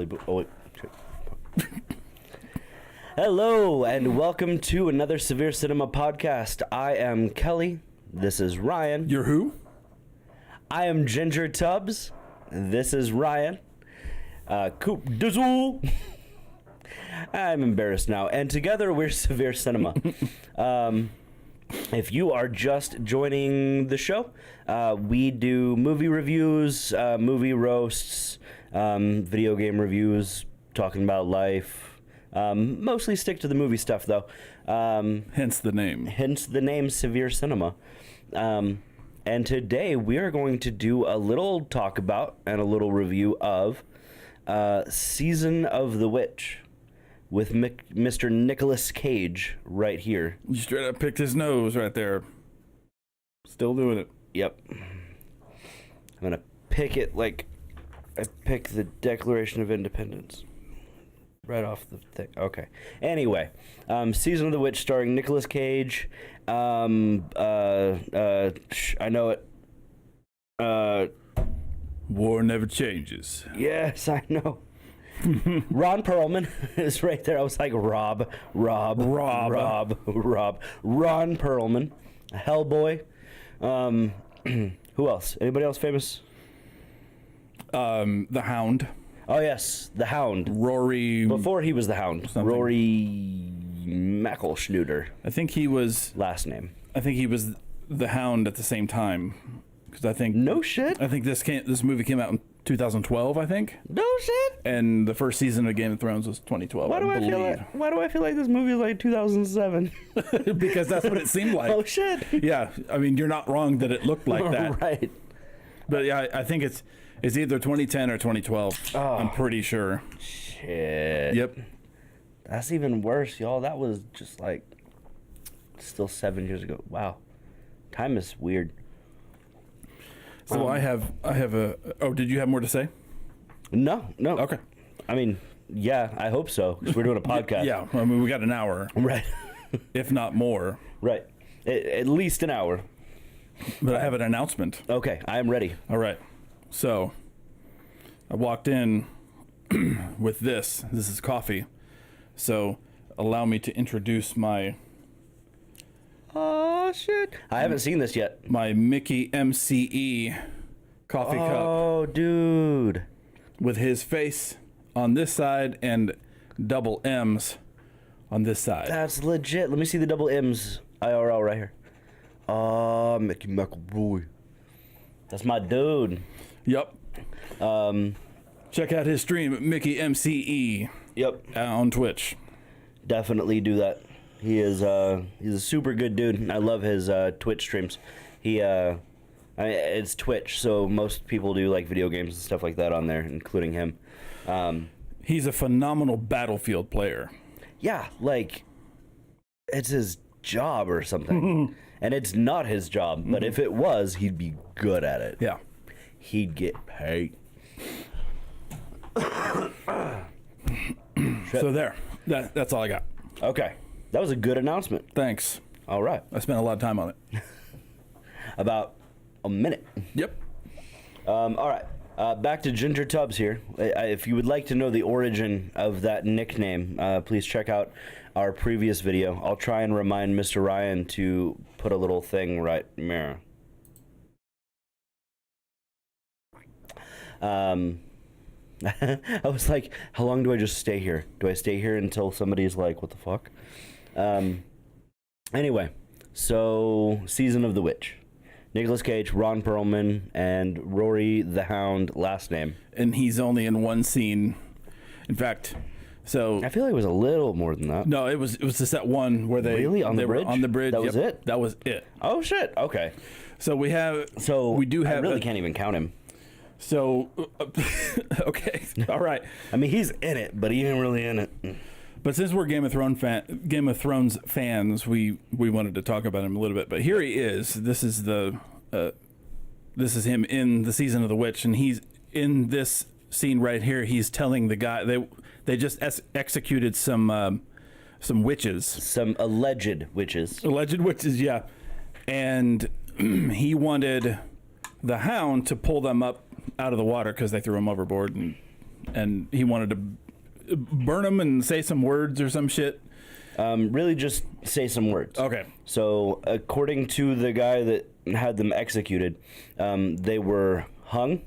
belly button. Oh, wait. Hello, and welcome to another Severe Cinema podcast. I am Kelly. This is Ryan. You're who? I am Ginger Tubbs. This is Ryan. Coop Dizzle. I'm embarrassed now. And together we're Severe Cinema. If you are just joining the show, we do movie reviews, movie roasts, video game reviews, talking about life. Mostly stick to the movie stuff, though. Hence the name. Hence the name Severe Cinema. And today we are going to do a little talk about and a little review of Season of the Witch with Mr. Nicolas Cage right here. You straight up picked his nose right there. Still doing it. Yep. I'm going to pick it like I pick the Declaration of Independence. Right off the thing. Okay. Anyway, Season of the Witch starring Nicolas Cage. I know it. War never changes. Yes, I know. Ron Perlman is right there. I was like, Rob. Ron Perlman. Hellboy. Who else? Anybody else famous? The Hound. Oh, yes. The Hound. Rory. Before he was the Hound. Something. Rory Mackelschneuder. I think he was. Last name. I think he was the Hound at the same time. Because I think. No shit. I think this movie came out in 2012, I think. No shit. And the first season of Game of Thrones was 2012. Why do I feel like this movie is like 2007? Because that's what it seemed like. Oh shit. Yeah, I mean, you're not wrong that it looked like that. Right. But yeah, I think it's either 2010 or 2012. Oh. I'm pretty sure. Shit. Yep. That's even worse, y'all. That was just like still 7 years ago. Wow. Time is weird. So I have a. Oh, did you have more to say? No. Okay. I mean, yeah, I hope so. 'Cause we're doing a podcast. Yeah, I mean, we got an hour, Right. if not more. Right. At least an hour. But I have an announcement. Okay, I am ready. All right. So I walked in with this. This is coffee. So allow me to introduce my Oh shit! I haven't seen this yet. Mickey MCE coffee cup Oh, dude. with his face on this side and double M's on this side. That's legit. Let me see the double M's IRL right here. Mickey McElroy. That's my dude. Yep. Check out his stream at Mickey MCE Yep. on Twitch. Definitely do that. He's a super good dude. And I love his Twitch streams. It's Twitch, so most people do like video games and stuff like that on there, including him. He's a phenomenal Battlefield player. Yeah, like it's his job or something. And it's not his job, but if it was, he'd be good at it. Yeah. He'd get paid. So there. That's all I got. Okay. That was a good announcement. Thanks. All right. I spent a lot of time on it. About a minute. Yep. All right. Back to Ginger Tubbs here. If you would like to know the origin of that nickname, please check out our previous video. I'll try and remind Mr. Ryan to put a little thing right there. I was like, how long do I just stay here? Do I stay here until somebody's like, what the fuck? Anyway, so Season of the Witch. Nicolas Cage, Ron Perlman, and Rory the Hound, last name. And he's only in one scene. In fact, so I feel like it was a little more than that. no, it was just that one where they Really? On the were bridge? on the bridge. That was it? That was it. Oh shit. Okay. So we do have I really can't even count him. So okay, all right. I mean, he's in it, but he ain't really in it. But since we're Game of Thrones fans, we wanted to talk about him a little bit. But here he is. This is him in the Season of the Witch, and he's in this scene right here. He's telling the guy they just executed some witches, Some alleged witches. yeah, and he wanted the Hound to pull them up out of the water because they threw him overboard and and he wanted to burn him and say some words or some shit. Really just say some words. Okay. So according to the guy that had them executed, they were hung.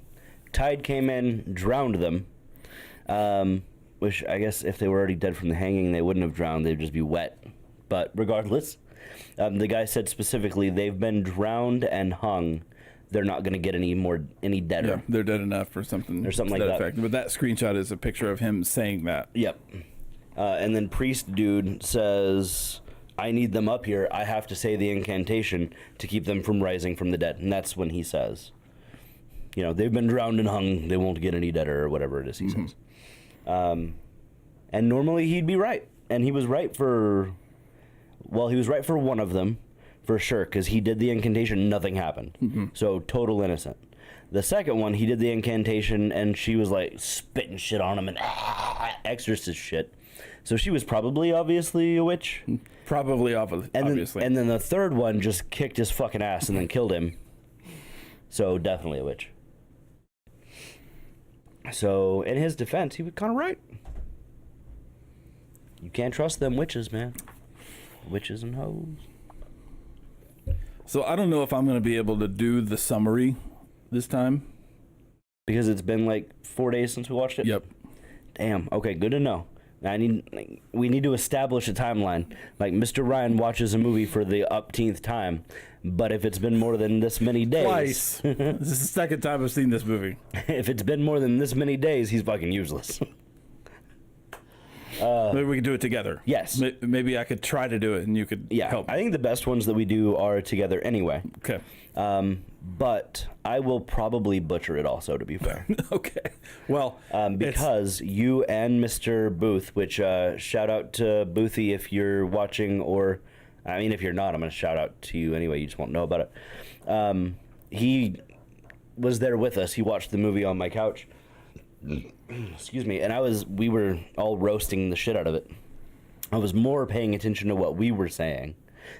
Tide came in, drowned them. Which I guess if they were already dead from the hanging, they wouldn't have drowned. They'd just be wet. But regardless, the guy said specifically they've been drowned and hung. They're not going to get any deader. Yeah, they're dead enough or something. Or something like that. Effect. But that screenshot is a picture of him saying that. Yep. And then priest dude says, I need them up here. I have to say the incantation to keep them from rising from the dead. And that's when he says, they've been drowned and hung. They won't get any deader or whatever it is he says. And normally he'd be right. And he was right for one of them, for sure, because he did the incantation, nothing happened. So total innocent. The second one, he did the incantation, and she was like spitting shit on him and exorcist shit. So she was probably obviously a witch. Probably obviously. And then the third one just kicked his fucking ass and then killed him. So definitely a witch. So in his defense, he was kind of right. You can't trust them witches, man. Witches and hoes. So I don't know if I'm going to be able to do the summary this time. Because it's been like 4 days since we watched it? Yep. Damn. Okay, good to know. We need to establish a timeline. Like Mr. Ryan watches a movie for the upteenth time, but if it's been more than this many days, twice. This is the second time I've seen this movie. If it's been more than this many days, he's fucking useless. Maybe we could do it together. Yes. Maybe I could try to do it, and you could help. I think the best ones that we do are together anyway. Okay. But I will probably butcher it also, to be fair. Okay. Well, because you and Mr. Booth, which shout out to Boothy if you're watching, or I mean, if you're not, I'm going to shout out to you anyway. You just won't know about it. He was there with us. He watched the movie on my couch. Excuse me. And we were all roasting the shit out of it. I was more paying attention to what we were saying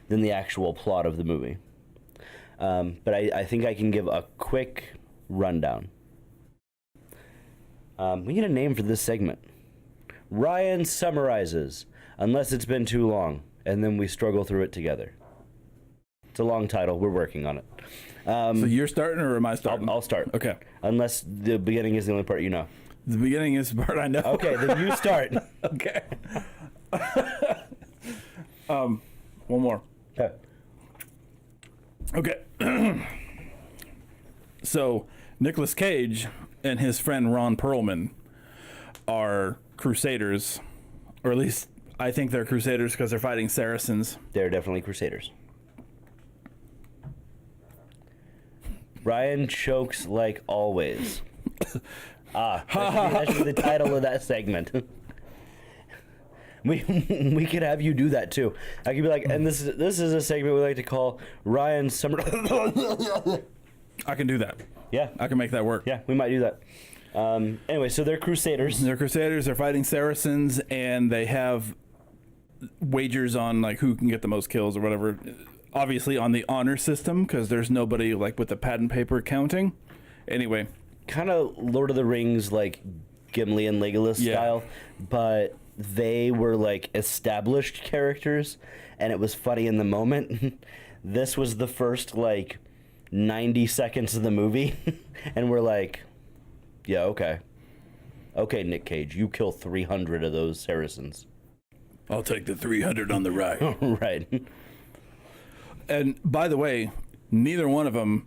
than the actual plot of the movie. But I think I can give a quick rundown. We need a name for this segment. Ryan summarizes, unless it's been too long, and then we struggle through it together. It's a long title. We're working on it. So you're starting, or am I starting? I'll start. Okay. Unless the beginning is the only part you know. The beginning is the part I know. Okay, then you start. Okay. One more. Okay. So Nicolas Cage and his friend Ron Perlman are crusaders, or at least I think they're crusaders because they're fighting Saracens. They're definitely crusaders. Ryan chokes like always. That should be the title of that segment. We could have you do that too. I could be like, and this is a segment we like to call Ryan Summer. I can do that. Yeah, I can make that work. Yeah, we might do that. Anyway, so they're crusaders. They're crusaders. They're fighting Saracens, and they have wagers on like who can get the most kills or whatever. Obviously on the honor system because there's nobody like with the pad and paper counting. Anyway, kind of Lord of the Rings like Gimli and Legolas style, but they were like established characters and it was funny in the moment. This was the first like 90 seconds of the movie and we're like, yeah, okay, Nick Cage, you kill 300 of those Saracens. I'll take the 300 on the right. Right. And by the way, neither one of them,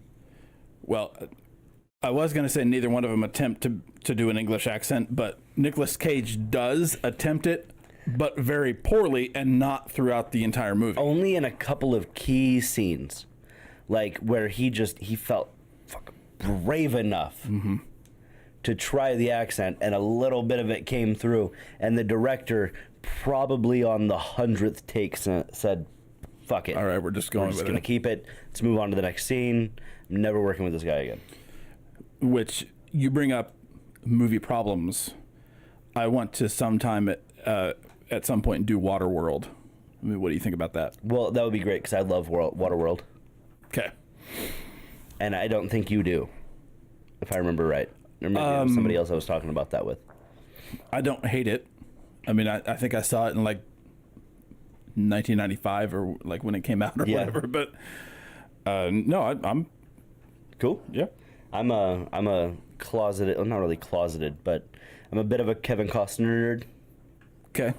well, I was going to say neither one of them attempt to do an English accent, but Nicolas Cage does attempt it, but very poorly and not throughout the entire movie. Only in a couple of key scenes, like where he felt fucking brave enough to try the accent, and a little bit of it came through, and the director probably on the 100th take said, fuck it. All right, we're just going with it. We're just going to keep it. Let's move on to the next scene. I'm never working with this guy again. Which, you bring up movie problems. I want to sometime at some point do Waterworld. I mean, what do you think about that? Well, that would be great because I love Waterworld. Okay. And I don't think you do, if I remember right. Or maybe it was somebody else I was talking about that with. I don't hate it. I mean, I think I saw it in like 1995 or like when it came out or whatever. But no, I'm cool. Yeah, I'm a closeted, well, not really closeted, but I'm a bit of a Kevin Costner nerd. Okay.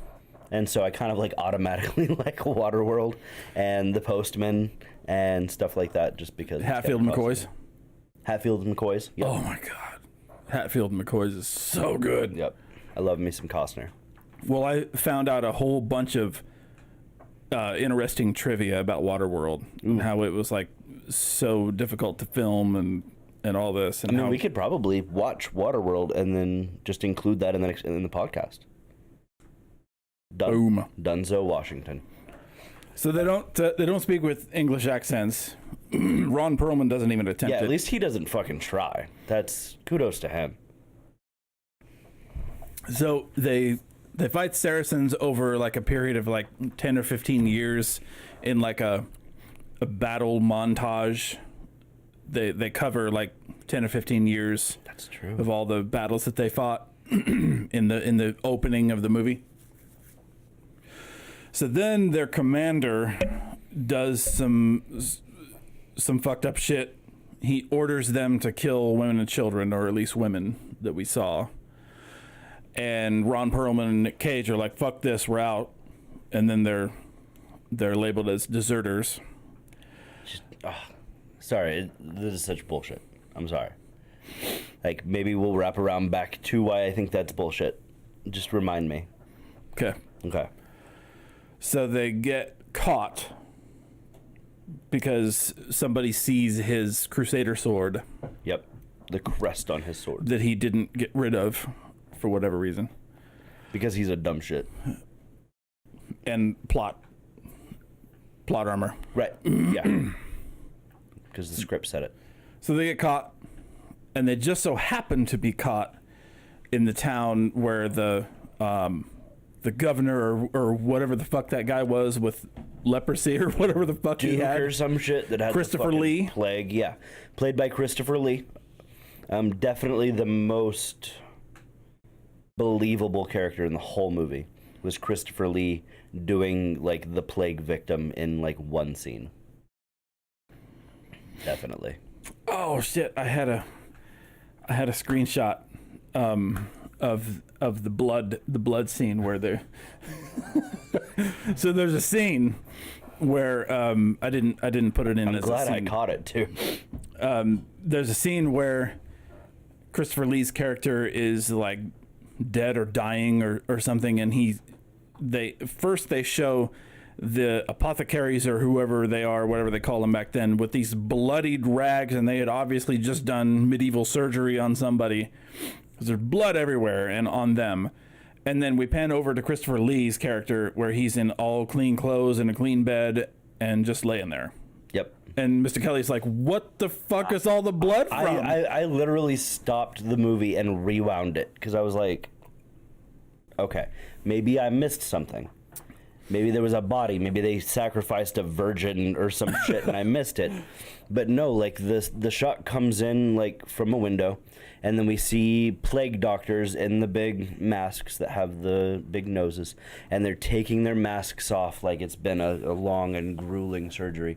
And so I kind of like automatically like Waterworld and The Postman and stuff like that, just because Hatfield McCoy's. Hatfield McCoy's. Yep. Oh my God, Hatfield McCoy's is so good. Yep. I love me some Costner. Well, I found out a whole bunch of interesting trivia about Waterworld and how it was like so difficult to film and all this. And I mean, how we could probably watch Waterworld and then just include that in the podcast. Done. Boom. Dunzo, Washington. So they don't speak with English accents. Ron Perlman doesn't even attempt it. Yeah, at least he doesn't fucking try. That's kudos to him. So they fight Saracens over like a period of like 10 or 15 years in like a battle montage. They cover like 10 or 15 years. That's true. Of all the battles that they fought in the opening of the movie. So then their commander does some fucked up shit. He orders them to kill women and children, or at least women that we saw. And Ron Perlman and Nick Cage are like, "Fuck this, we're out." And then they're labeled as deserters. Sorry, this is such bullshit. I'm sorry. Like, maybe we'll wrap around back to why I think that's bullshit. Just remind me. Okay. Okay. So they get caught because somebody sees his Crusader sword. Yep. The crest on his sword. That he didn't get rid of for whatever reason. Because he's a dumb shit. And plot armor. Right. Yeah. Because the script said it. So they get caught, and they just so happen to be caught in the town where the governor or whatever the fuck that guy was with leprosy or whatever the fuck Duke he had. or some shit that had Christopher the Lee. Plague. Yeah. Played by Christopher Lee. Definitely the most believable character in the whole movie was Christopher Lee doing like the plague victim in like one scene. Definitely. Oh shit! I had a screenshot of the blood scene where they're so there's a scene where I didn't put it in. I'm glad I caught it too. There's a scene where Christopher Lee's character is like dead or dying or something, and they show the apothecaries or whoever they are, whatever they call them back then, with these bloodied rags, and they had obviously just done medieval surgery on somebody because there's blood everywhere and on them. And then we pan over to Christopher Lee's character where he's in all clean clothes and a clean bed and just laying there. Yep. And Mr. Kelly's like, "What the fuck is all the blood from?" I literally stopped the movie and rewound it because I was like, okay, maybe I missed something. Maybe there was a body. Maybe they sacrificed a virgin or some shit and I missed it. But no, like the shot comes in like from a window, and then we see plague doctors in the big masks that have the big noses, and they're taking their masks off like it's been a long and grueling surgery.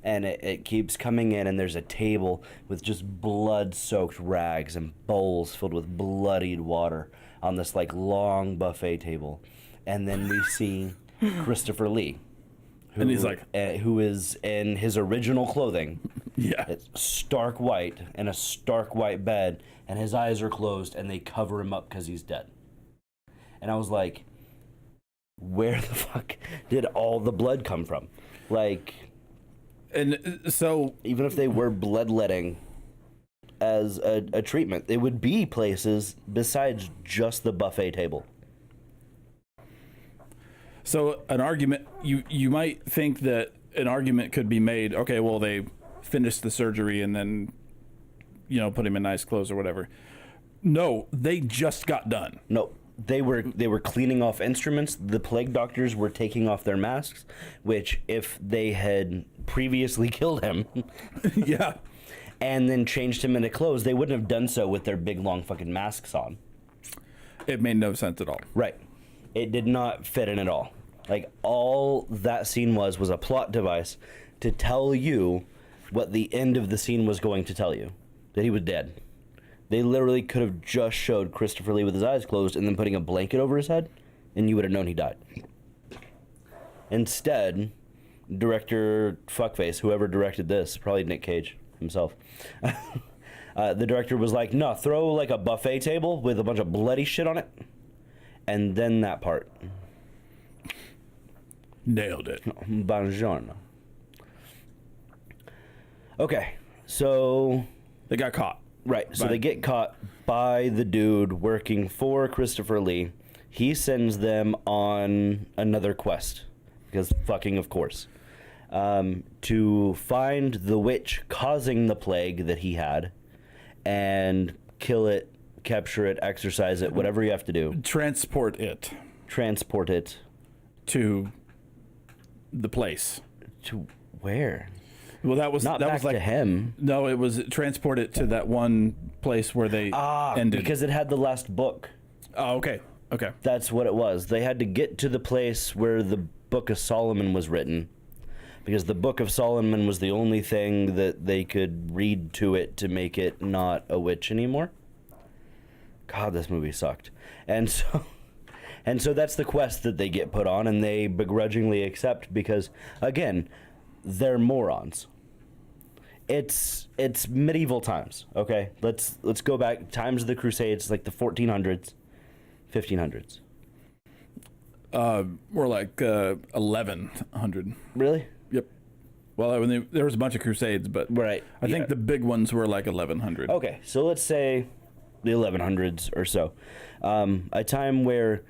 And it keeps coming in, and there's a table with just blood-soaked rags and bowls filled with bloodied water on this like long buffet table. And then we see Christopher Lee, and he's like, who is in his original clothing. Yeah, it's stark white in a stark white bed, and his eyes are closed, and they cover him up because he's dead. And I was like, where the fuck did all the blood come from? Like, and so even if they were bloodletting as a treatment, it would be places besides just the buffet table. So an argument, you might think that an argument could be made, okay, well, they finished the surgery and then, put him in nice clothes or whatever. No, they just got done. No, they were cleaning off instruments. The plague doctors were taking off their masks, which if they had previously killed him, yeah, and then changed him into clothes, they wouldn't have done so with their big long fucking masks on. It made no sense at all. Right. It did not fit in at all. Like, all that scene was a plot device to tell you what the end of the scene was going to tell you. That he was dead. They literally could have just showed Christopher Lee with his eyes closed and then putting a blanket over his head, and you would have known he died. Instead, director Fuckface, whoever directed this, probably Nick Cage himself, the director was like, no, throw like a buffet table with a bunch of bloody shit on it, and then that part. Nailed it. Buongiorno. Okay, so... They got caught. Right, so they get caught by the dude working for Christopher Lee. He sends them on another quest, because fucking of course, to find the witch causing the plague that he had, and kill it, capture it, exorcise it, whatever you have to do. Transport it to the place. To where? Well, that was Not that back was like to him. No, it was transport it to that one place where they ended. Because it had the last book. Oh, okay. Okay. That's what it was. They had to get to the place where the Book of Solomon was written, because the Book of Solomon was the only thing that they could read to it to make it not a witch anymore. God, this movie sucked. And so that's the quest that they get put on, and they begrudgingly accept because, again, they're morons. It's medieval times, okay? Let's go back. Times of the Crusades, like the 1400s, 1500s. More like 1100. Really? Yep. Well, there was a bunch of crusades, but Right. I think the big ones were like 1100. Okay, so let's say the 1100s or so. A time where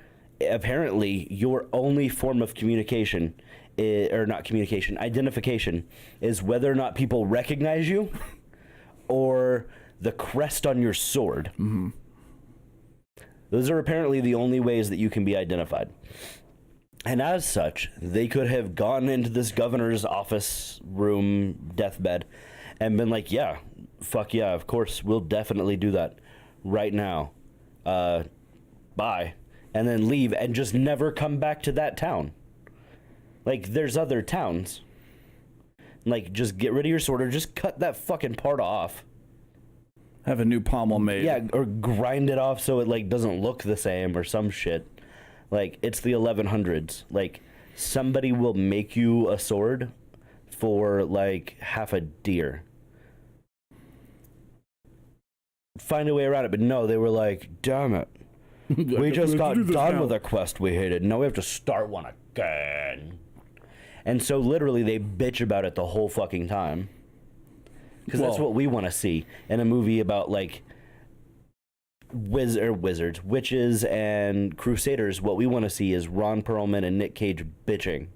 apparently your only form of communication, or not communication, identification, is whether or not people recognize you or the crest on your sword. Mm-hmm. Those are apparently the only ways that you can be identified. And as such, they could have gone into this governor's office room deathbed and been like, yeah, fuck yeah, of course, we'll definitely do that right now. Bye. And then leave and just never come back to that town. Like, there's other towns. Like, just get rid of your sword or just cut that fucking part off. Have a new pommel made. Yeah, or grind it off so it, like, doesn't look the same or some shit. Like, it's the 1100s. Like, somebody will make you a sword for, like, half a deer. Find a way around it, but no, they were like, damn it. We just got done with a quest we hated. Now we have to start one again. And so literally they bitch about it the whole fucking time. Because that's what we want to see in a movie about, like, wizards, witches, and crusaders. What we want to see is Ron Perlman and Nick Cage bitching.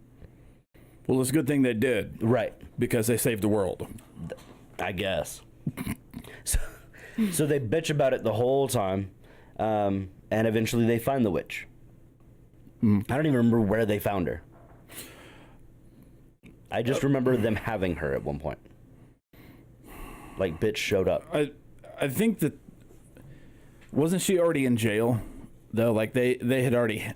Well, it's a good thing they did. Right. Because they saved the world. I guess. So they bitch about it the whole time. And eventually they find the witch. I don't even remember where they found her. I just remember them having her at one point. Like, bitch showed up. I think that... Wasn't she already in jail? Though, like, they had already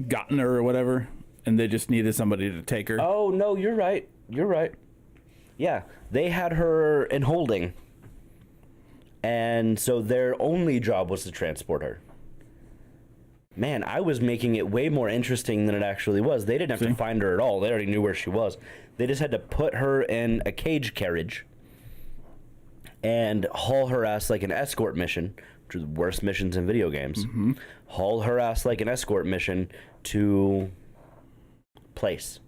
gotten her or whatever, and they just needed somebody to take her. Oh, no, you're right. You're right. Yeah, they had her in holding. And so their only job was to transport her. Man, I was making it way more interesting than it actually was. They didn't have to find her at all. They already knew where she was. They just had to put her in a cage carriage and haul her ass like an escort mission, which are the worst missions in video games. Mm-hmm. Haul her ass like an escort mission to place.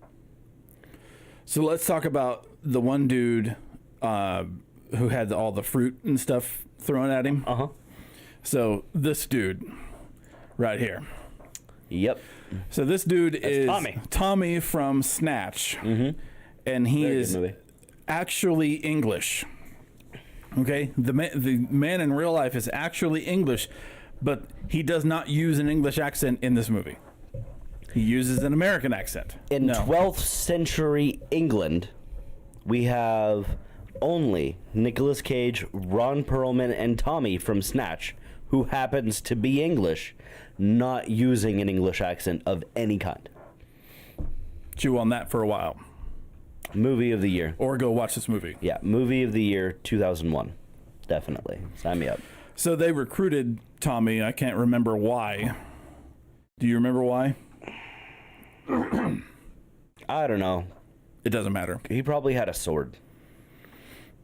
So let's talk about the one dude who had all the fruit and stuff thrown at him. Uh-huh. So this dude right here. Yep. So this dude is Tommy from Snatch. Mm-hmm. And he is actually English. Okay? The man in real life is actually English, but he does not use an English accent in this movie. He uses an American accent. In 12th century England, we have only Nicolas Cage, Ron Perlman, and Tommy from Snatch who happens to be English, not using an English accent of any kind. Chew on that for a while. Movie of the year. Or go watch this movie. Yeah, movie of the year, 2001. Definitely. Sign me up. So they recruited Tommy. I can't remember why. Do you remember why? I don't know. It doesn't matter. He probably had a sword.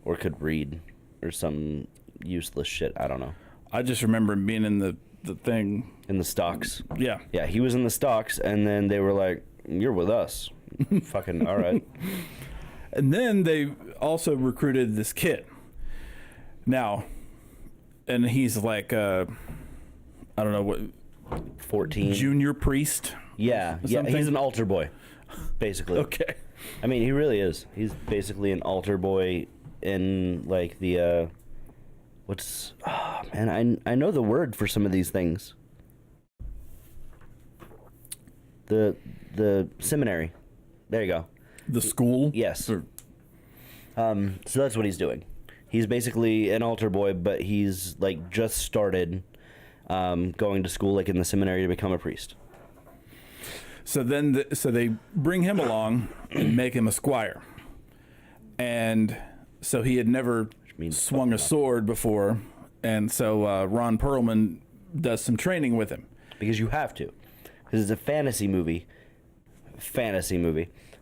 Or could read. Or some useless shit. I don't know. I just remember him being in the thing. In the stocks. Yeah. Yeah, he was in the stocks, and then they were like, you're with us. Fucking all right. And then they also recruited this kid. Now, and he's like, I don't know what, 14. junior priest. Yeah, yeah, something? he's an altar boy, basically. Okay. I mean, he really is. He's basically an altar boy in like the what's man, I know the word for some of these things. The seminary. There you go. The school? Yes. Or- So that's what he's doing. He's basically an altar boy, but he's like just started going to school, like in the seminary, to become a priest. So then, so they bring him along and make him a squire. And so he had never swung a sword before. And so Ron Perlman does some training with him. Because you have to. Because it's a fantasy movie.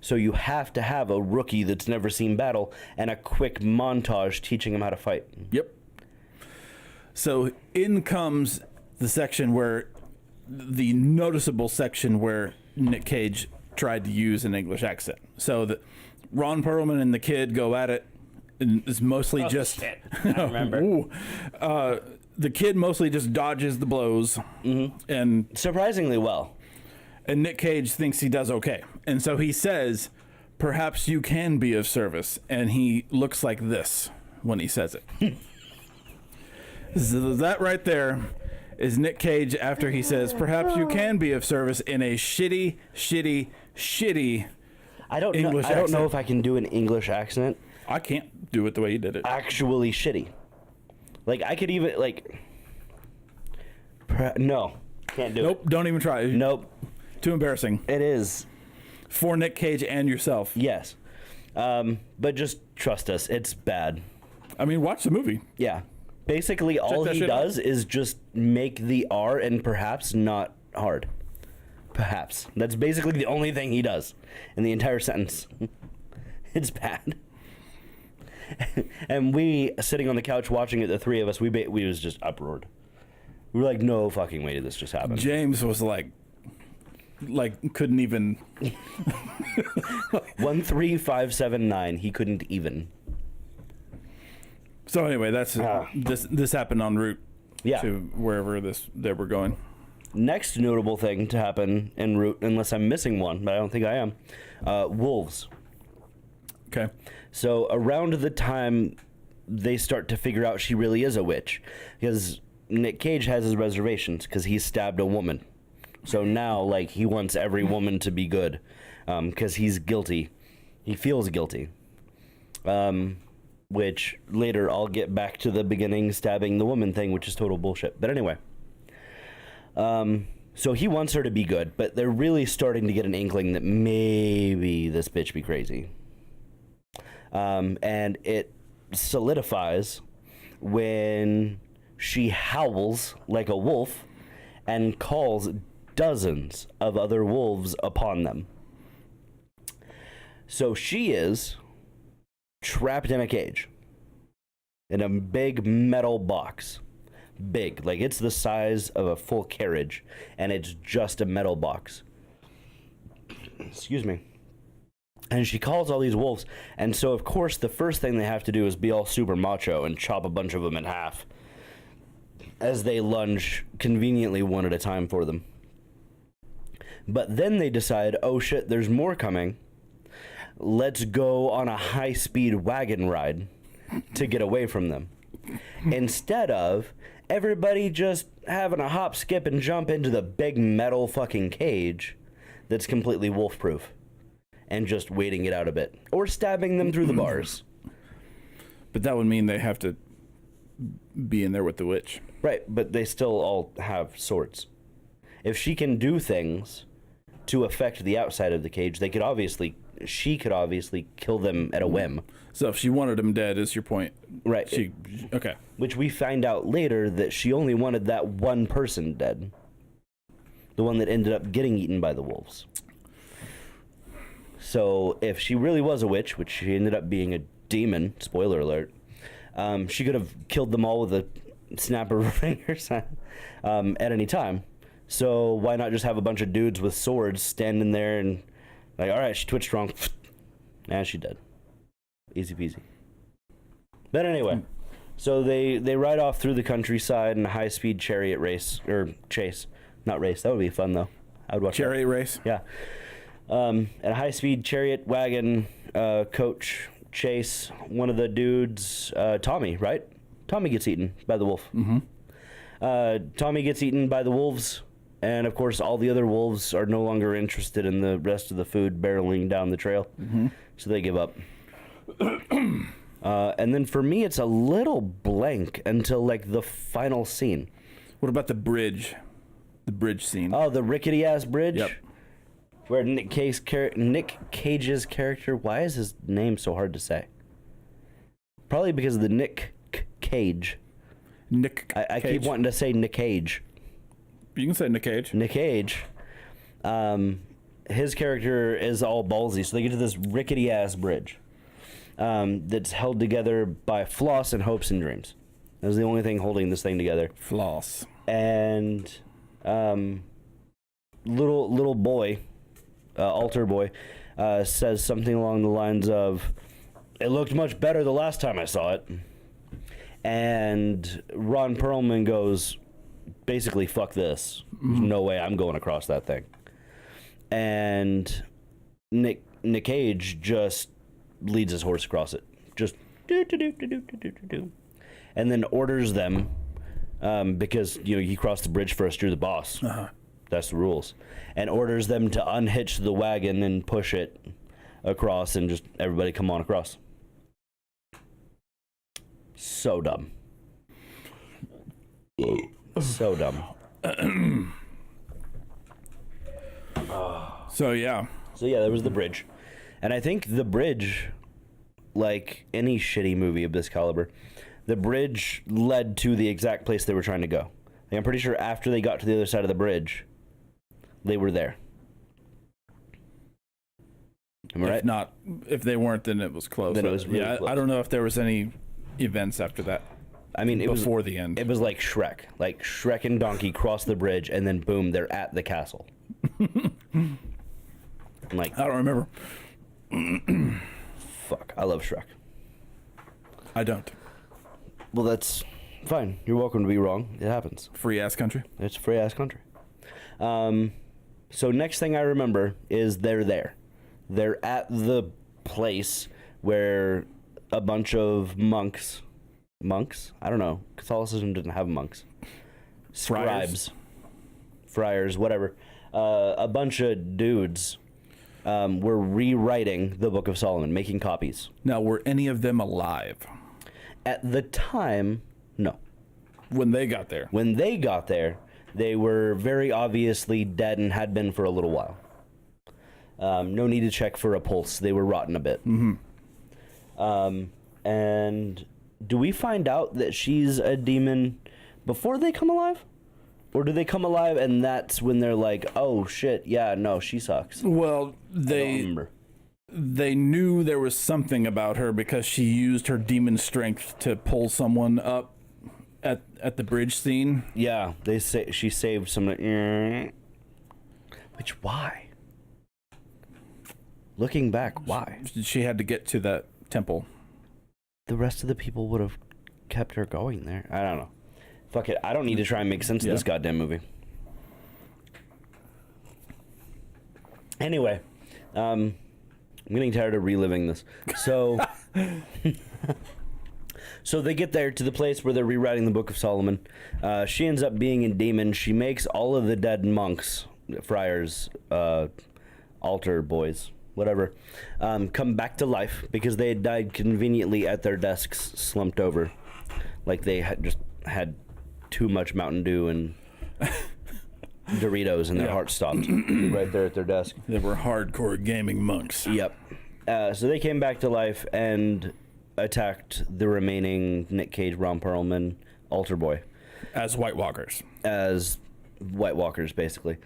So you have to have a rookie that's never seen battle and a quick montage teaching him how to fight. Yep. So in comes the section where, the noticeable section where Nick Cage tried to use an English accent. So Ron Perlman and the kid go at it. And it's mostly just... Shit. I remember. Ooh. The kid mostly just dodges the blows. Mm-hmm. And Surprisingly well. And Nick Cage thinks he does okay. And so he says, perhaps you can be of service. And he looks like this when he says it. So that right there is Nick Cage after he says, perhaps you can be of service, in a shitty I don't English know. I don't know accent. if I can do an English accent. I can't do it the way he did it. Actually shitty. Like I could even like. No, can't do Nope, don't even try. it. Nope. Too embarrassing. It is. For Nick Cage and yourself. Yes. But just trust us. It's bad. I mean, watch the movie. Yeah. Basically, all that he shit out. does is just make the R and perhaps not hard. Perhaps. That's basically the only thing he does in the entire sentence. It's bad. And we, sitting on the couch watching it, the three of us, we was just uproared. We were like, no fucking way did this just happen. James was like couldn't even. 13579. He couldn't even. So anyway, that's this happened en route Yeah. to wherever they were going. Next notable thing to happen en route, unless I'm missing one, but I don't think I am, wolves. Okay. So around the time they start to figure out she really is a witch, because Nick Cage has his reservations because he stabbed a woman. So now, like, he wants every woman to be good because he's guilty. He feels guilty. Which later I'll get back to the beginning stabbing the woman thing, which is total bullshit. But anyway. So he wants her to be good, but they're really starting to get an inkling that maybe this bitch be crazy. And it solidifies when she howls like a wolf and calls dozens of other wolves upon them. So she is trapped in a cage in a big metal box. Big, like it's the size of a full carriage, and it's just a metal box. Excuse me. And she calls all these wolves, and so of course the first thing they have to do is be all super macho and chop a bunch of them in half as they lunge conveniently one at a time for them. But then they decide, oh shit, there's more coming. Let's go on a high-speed wagon ride to get away from them. Instead of everybody just having a hop, skip, and jump into the big metal fucking cage that's completely wolf-proof and just waiting it out a bit. Or stabbing them through the bars. But that would mean they have to be in there with the witch. Right, but they still all have swords. If she can do things to affect the outside of the cage, she could obviously kill them at a whim. So if she wanted him dead, is your point? Right. Okay. Which we find out later that she only wanted that one person dead. The one that ended up getting eaten by the wolves. So if she really was a witch, which she ended up being a demon, spoiler alert, she could have killed them all with a snap of her fingers at any time. So why not just have a bunch of dudes with swords standing there and like, all right, she twitched wrong. And she's dead. Easy peasy. But anyway, so they ride off through the countryside in a high-speed chariot race, or chase. Not race, that would be fun though. I would watch chariot race? Yeah. And a high-speed chariot wagon coach chase. One of the dudes, Tommy, right? Tommy gets eaten by the wolf. Mm-hmm. Tommy gets eaten by the wolves, and of course all the other wolves are no longer interested in the rest of the food barreling down the trail, so they give up. And then for me, it's a little blank until like the final scene. What about the bridge? The bridge scene. Oh, the rickety-ass bridge? Yep. Where Nick Cage's character, why is his name so hard to say? Probably because of the Nick Cage. I keep wanting to say Nick Cage. You can say Nick Cage. Nick Cage. His character is all ballsy, so they get to this rickety-ass bridge that's held together by floss and hopes and dreams. That's the only thing holding this thing together. Floss. And little boy, altar boy, says something along the lines of, "It looked much better the last time I saw it." And Ron Perlman goes, basically, "Fuck this. There's no way I'm going across that thing." And Nick Cage just leads his horse across it. Just do. And then orders them, because, he crossed the bridge first, you're the boss. Uh-huh. That's the rules. And orders them to unhitch the wagon and push it across and just everybody come on across. So dumb. So dumb. So yeah, there was the bridge. And I think the bridge, like any shitty movie of this caliber, the bridge led to the exact place they were trying to go. Like, I'm pretty sure after they got to the other side of the bridge, they were there. Am I right? If they weren't, then it was close. Then it was really close. I don't know if there was any events after that. I mean, before the end. It was like Shrek. Like Shrek and Donkey cross the bridge, and then boom, they're at the castle. Like, I don't remember. Fuck, I love Shrek. I don't. Well, that's fine. You're welcome to be wrong. It happens. Free ass country. It's a free ass country. So next thing I remember is they're there. They're at the place where a bunch of monks? I don't know. Catholicism didn't have monks. Scribes. Friars, whatever. A bunch of dudes were rewriting the Book of Solomon, making copies. Now, were any of them alive? At the time, no. When they got there? When they got there, they were very obviously dead and had been for a little while. No need to check for a pulse. They were rotten a bit. Mm-hmm. And do we find out that she's a demon before they come alive? Or do they come alive and that's when they're like, oh shit, yeah, no, she sucks? Well, they knew there was something about her because she used her demon strength to pull someone up at the bridge scene. Yeah, they say she saved someone. Which, why? Looking back, why? She had to get to that temple. The rest of the people would have kept her going there. I don't know. Fuck it. I don't need to try and make sense of this goddamn movie. Anyway, I'm getting tired of reliving this. So, so they get there to the place where they're rewriting the Book of Solomon. She ends up being a demon. She makes all of the dead monks, friars, altar boys, whatever, come back to life because they had died conveniently at their desks, slumped over, like they had just had too much Mountain Dew and Doritos, and their heart stopped right there at their desk. They were hardcore gaming monks. Yep. So they came back to life and attacked the remaining Nick Cage, Ron Perlman, Altar Boy. As White Walkers. As White Walkers, basically.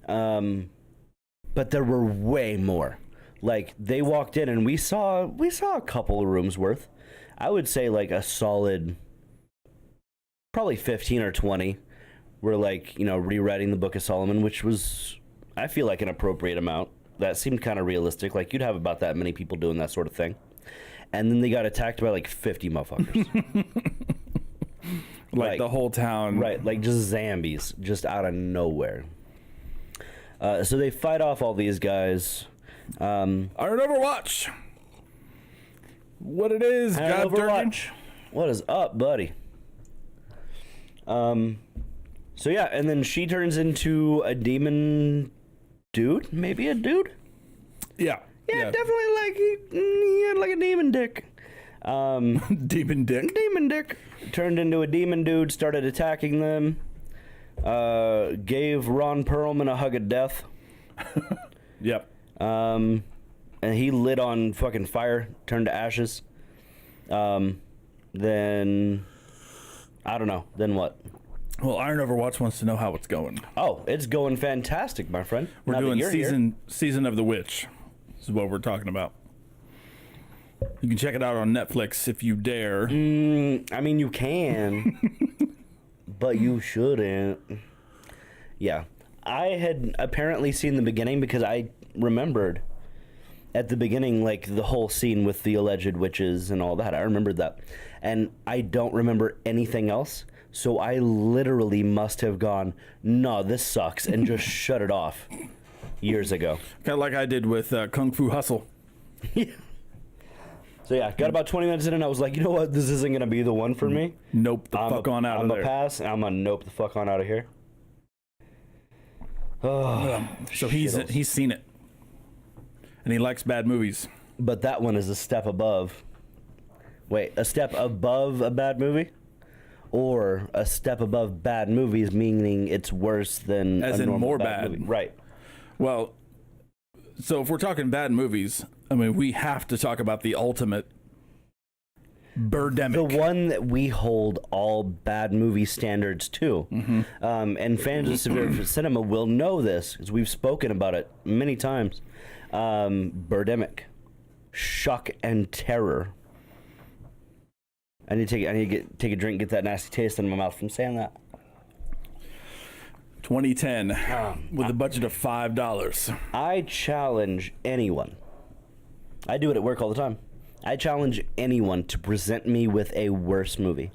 But there were way more. Like, they walked in and we saw a couple of rooms worth. I would say like a solid, probably 15 or 20 were like, rewriting the Book of Solomon, which was, I feel like, an appropriate amount. That seemed kind of realistic. Like, you'd have about that many people doing that sort of thing. And then they got attacked by like 50 motherfuckers. like the whole town. Right, like just zombies, just out of nowhere. So they fight off all these guys. Iron Overwatch. What it is, God Overwatch. What is up, buddy? So yeah, and then she turns into a demon dude, maybe a dude. Yeah, definitely like he had like a demon dick. Demon dick. Demon dick turned into a demon dude, started attacking them. Gave Ron Perlman a hug of death. Yep. And he lit on fucking fire, turned to ashes. Then I don't know. Then what? Well, Iron Overwatch wants to know how it's going. Oh, it's going fantastic, my friend. We're doing season of the Witch. This is what we're talking about. You can check it out on Netflix if you dare. I mean, you can, but you shouldn't. Yeah. I had apparently seen the beginning because I remembered at the beginning, like, the whole scene with the alleged witches and all that. I remembered that. And I don't remember anything else. So I literally must have gone, no, this sucks, and just shut it off years ago. Kind of like I did with Kung Fu Hustle. Yeah. So yeah, got about 20 minutes in and I was like, you know what? This isn't going to be the one for me. Nope the fuck on out of there. I'm going to pass, and I'm going to nope the fuck on out of here. Oh, so he's seen it. And he likes bad movies. But that one is a step above. Wait, a step above a bad movie? Or a step above bad movies, meaning it's worse than as a in normal more bad movie. Right. Well, so if we're talking bad movies, I mean, we have to talk about the ultimate Birdemic. The one that we hold all bad movie standards to. Mm-hmm. And fans of severe cinema will know this, because we've spoken about it many times. Birdemic. Shock and terror. I need to take a drink, get that nasty taste in my mouth from saying that. 2010, with a budget of $5. I challenge anyone. I do it at work all the time. I challenge anyone to present me with a worse movie.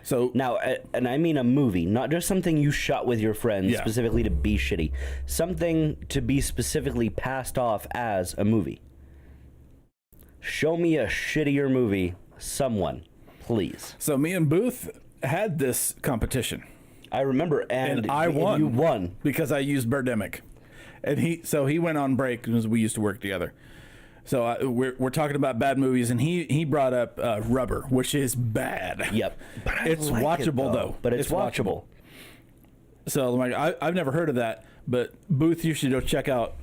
So now, and I mean a movie, not just something you shot with your friends specifically to be shitty. Something to be specifically passed off as a movie. Show me a shittier movie. Someone, please. So me and Booth had this competition. I remember, and I won. You won because I used Birdemic, and he went on break because we used to work together. So we're talking about bad movies, and he brought up Rubber, which is bad. Yep, but it's watchable though. But it's watchable. So like I've never heard of that, but Booth, you should go check out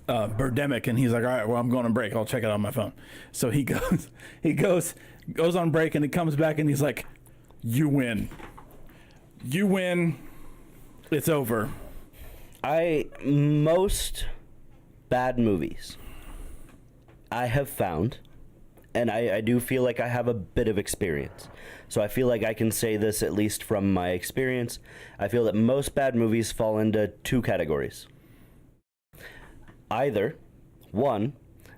Birdemic, and he's like, all right, well, I'm going on break. I'll check it out on my phone. So he goes on break, and he comes back, and he's like, you win. It's over. Most bad movies I have found, and I do feel like I have a bit of experience. So I feel like I can say this at least from my experience. I feel that most bad movies fall into two categories. Either, one,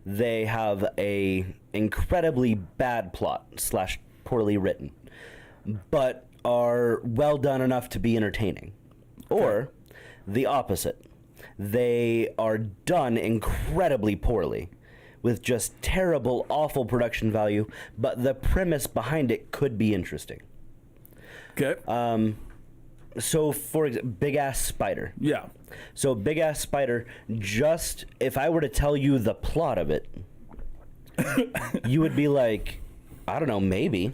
they have a incredibly bad plot / poorly written, but are well done enough to be entertaining. Or the opposite. They are done incredibly poorly with just terrible, awful production value, but the premise behind it could be interesting. Okay. So, for example, Big Ass Spider. Yeah. So, Big Ass Spider, just if I were to tell you the plot of it, you would be like, I don't know, maybe.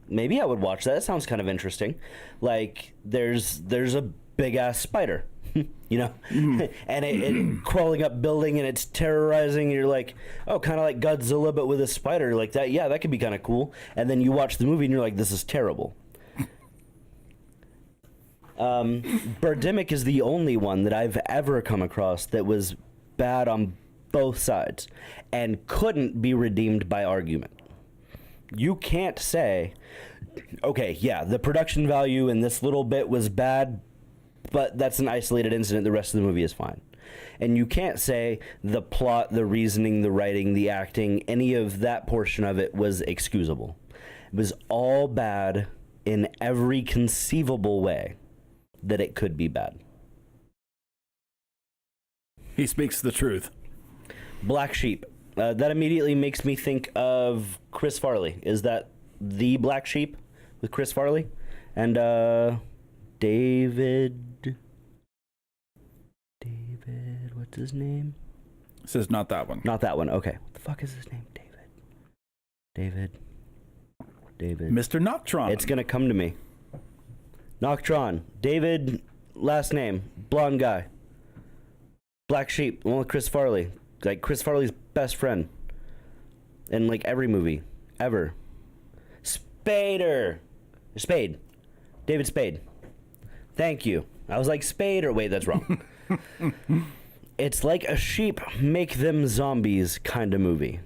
maybe I would watch that. That sounds kind of interesting. Like there's a big ass spider, you know, and it crawling up building and it's terrorizing. You're like, oh, kind of like Godzilla but with a spider like that. Yeah, that could be kind of cool. And then you watch the movie and you're like, this is terrible. Birdemic is the only one that I've ever come across that was bad on both sides and couldn't be redeemed by argument. You can't say, okay, yeah, the production value in this little bit was bad, but that's an isolated incident. The rest of the movie is fine. And you can't say the plot, the reasoning, the writing, the acting, any of that portion of it was excusable. It was all bad in every conceivable way that it could be bad. He speaks the truth. Black Sheep. That immediately makes me think of Chris Farley. Is that the Black Sheep with Chris Farley? And David, what's his name? This is not that one. Not that one. Okay. What the fuck is his name? David. Mr. Noctron. It's going to come to me. Noctron. David, last name, blonde guy. Black Sheep, one with Chris Farley. Like Chris Farley's best friend in like every movie ever. Spade. David Spade. Thank you. I was like Spade or wait, that's wrong. It's like a sheep make them zombies kind of movie.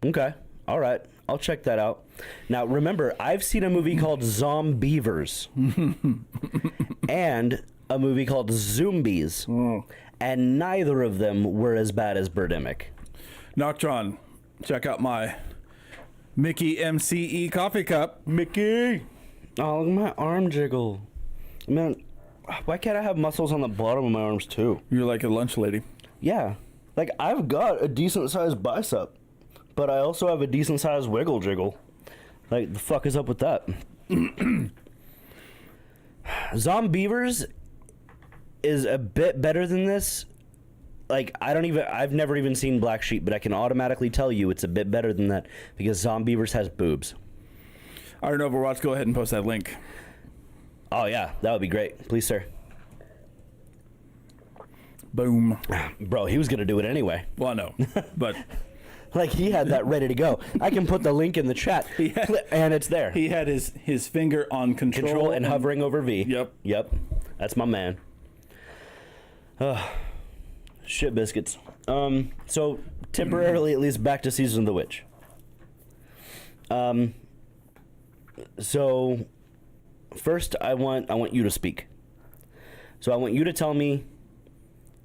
Okay. All right. I'll check that out. Now remember, I've seen a movie called Zombievers and a movie called Zombies. And neither of them were as bad as Birdemic. Noctron, check out my Mickey MCE coffee cup. Mickey! Oh, look at my arm jiggle. Man, why can't I have muscles on the bottom of my arms too? You're like a lunch lady. Yeah. Like, I've got a decent-sized bicep, but I also have a decent-sized wiggle jiggle. Like, the fuck is up with that? Zombievers is a bit better than this. Like, I've never even seen Black Sheep, but I can automatically tell you it's a bit better than that because Zombievers has boobs. All right, Overwatch, go ahead and post that link. Oh, yeah, that would be great. Please, sir. Boom. Bro, he was going to do it anyway. Well, no, but... Like, he had that ready to go. I can put the link in the chat, and it's there. He had his finger on control. And hovering over V. Yep. That's my man. Shit biscuits. So temporarily, at least, back to Season of the Witch. So first, I want you to speak. So I want you to tell me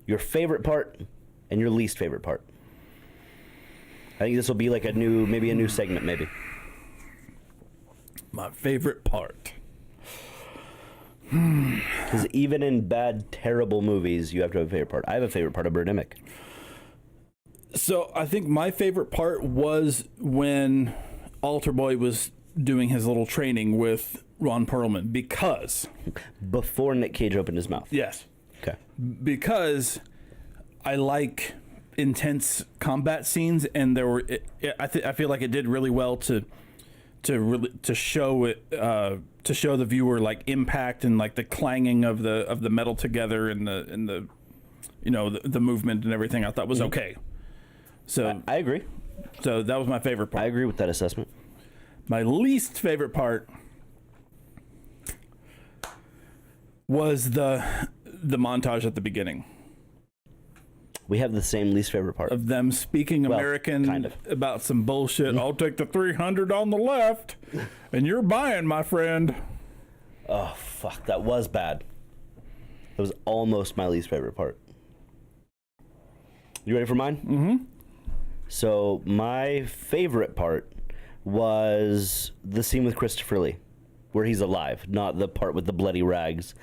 your favorite part and your least favorite part. I think this will be like maybe a new segment, maybe. My favorite part. Because even in bad, terrible movies, you have to have a favorite part. I have a favorite part of Birdemic. So I think my favorite part was when Altar Boy was doing his little training with Ron Perlman because... Before Nick Cage opened his mouth. Yes. Okay. Because I like intense combat scenes, and there were... I feel like it did really well to show it... to show the viewer like impact and like the clanging of the metal together and the you know the movement and everything I thought was okay. So I agree. So that was my favorite part. I agree with that assessment. My least favorite part was the montage at the beginning. We have the same least favorite part. Of them speaking American kind of. About some bullshit. I'll take the 300 on the left, and you're buying, my friend. Oh, fuck. That was bad. That was almost my least favorite part. You ready for mine? Mm-hmm. So, my favorite part was the scene with Christopher Lee, where he's alive, not the part with the bloody rags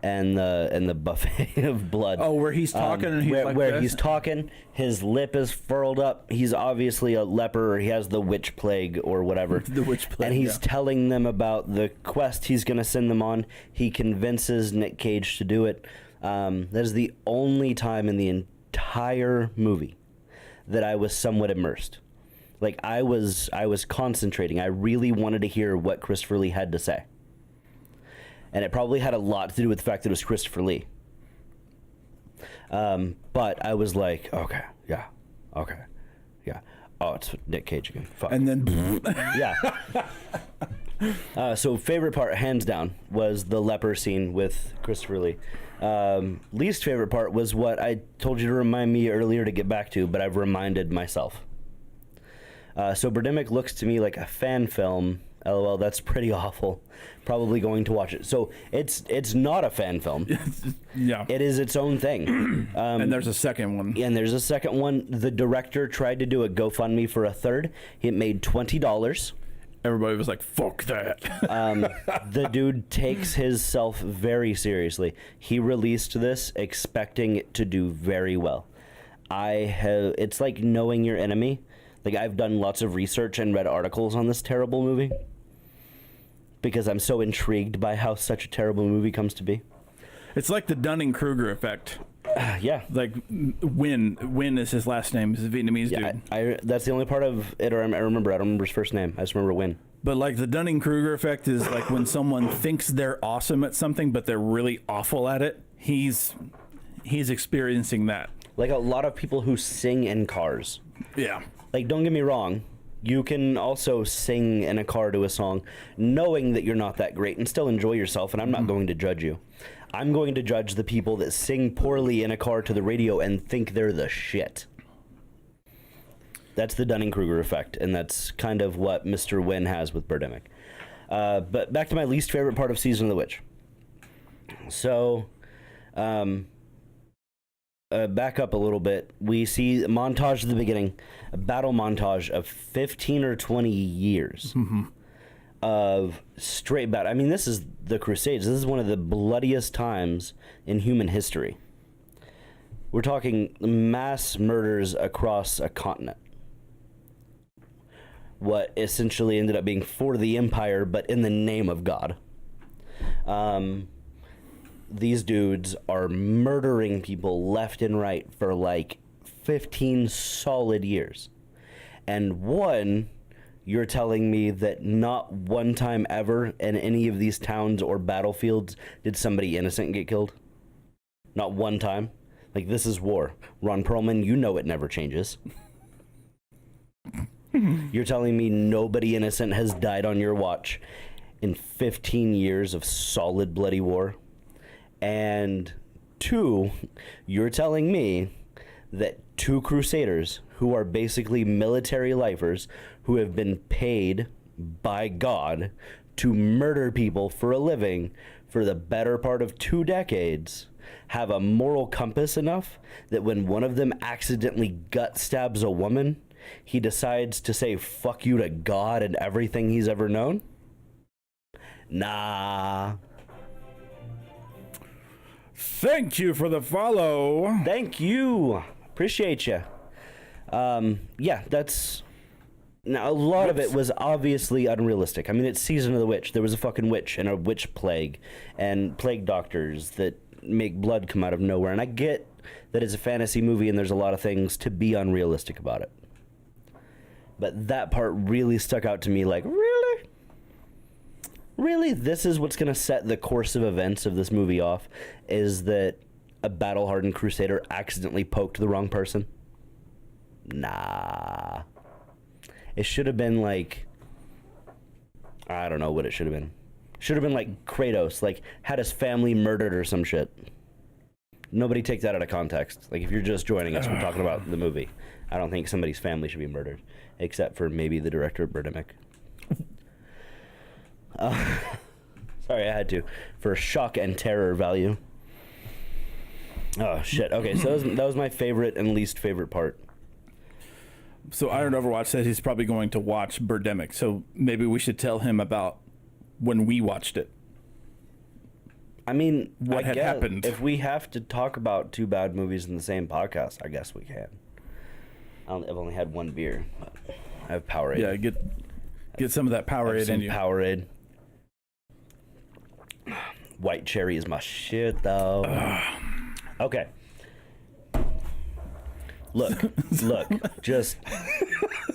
and the buffet of blood. Oh, where he's talking and he's where he's talking, his lip is furled up. He's obviously a leper, or he has the witch plague or whatever. The witch plague. And he's telling them about the quest he's going to send them on. He convinces Nick Cage to do it. That is the only time in the entire movie that I was somewhat immersed. Like I was concentrating. I really wanted to hear what Christopher Lee had to say. And it probably had a lot to do with the fact that it was Christopher Lee. But I was like, okay, yeah. Oh, it's Nick Cage again. Fuck. And then, yeah. So favorite part, hands down, was the leper scene with Christopher Lee. Least favorite part was what I told you to remind me earlier to get back to, but I've reminded myself. So Birdemic looks to me like a fan film. LOL, that's pretty awful. Probably going to watch it. So it's not a fan film. yeah. It is its own thing. And there's a second one. And there's a second one. The director tried to do a GoFundMe for a third. It made $20. Everybody was like, fuck that. The dude takes himself very seriously. He released this expecting it to do very well. It's like knowing your enemy. Like, I've done lots of research and read articles on this terrible movie because I'm so intrigued by how such a terrible movie comes to be. It's like the Dunning-Kruger effect. Yeah. Like, Nguyen is his last name. He's a Vietnamese dude. I that's the only part of it I remember. I don't remember his first name. I just remember Nguyen. But, like, the Dunning-Kruger effect is like when someone thinks they're awesome at something, but they're really awful at it. He's experiencing that. Like a lot of people who sing in cars. Yeah. Like, don't get me wrong. You can also sing in a car to a song knowing that you're not that great and still enjoy yourself, and I'm not going to judge you. I'm going to judge the people that sing poorly in a car to the radio and think they're the shit. That's the Dunning-Kruger effect, and that's kind of what Mr. Nguyen has with Birdemic. But back to my least favorite part of Season of the Witch. So, back up a little bit. We see a montage at the beginning, a battle montage of 15 or 20 years of straight battle. I mean, this is the Crusades. This is one of the bloodiest times in human history. We're talking mass murders across a continent. What essentially ended up being for the Empire, but in the name of God. These dudes are murdering people left and right for like 15 solid years. And one, you're telling me that not one time ever in any of these towns or battlefields did somebody innocent get killed? Not one time? Like, this is war. Ron Perlman, you know it never changes. You're telling me nobody innocent has died on your watch in 15 years of solid bloody war? And two, you're telling me that two crusaders who are basically military lifers who have been paid by God to murder people for a living for the better part of 2 decades have a moral compass enough that when one of them accidentally gut stabs a woman, he decides to say fuck you to God and everything he's ever known? Nah. Thank you for the follow. Thank you. Appreciate you. Yeah, that's... Now, a lot of it was obviously unrealistic. I mean, it's Season of the Witch. There was a fucking witch and a witch plague and plague doctors that make blood come out of nowhere. And I get that it's a fantasy movie and there's a lot of things to be unrealistic about it. But that part really stuck out to me like, really? Really? This is what's going to set the course of events of this movie off, is that a battle-hardened crusader accidentally poked the wrong person? Nah. It should have been like, I don't know what it should have been. Should have been like Kratos, like had his family murdered or some shit. Nobody take that out of context. Like, if you're just joining us, we're talking about the movie. I don't think somebody's family should be murdered, except for maybe the director of Birdemic. Sorry, I had to. For shock and terror value. Oh, shit. Okay, so that was my favorite and least favorite part. So Iron Overwatch says he's probably going to watch Birdemic, so maybe we should tell him about when we watched it. I mean, what had happened. If we have to talk about 2 bad movies in the same podcast, I guess we can. I've only had 1 beer, but I have Powerade. Yeah, get some of that Powerade in you. Powerade. White cherry is my shit, though. Okay. Look, just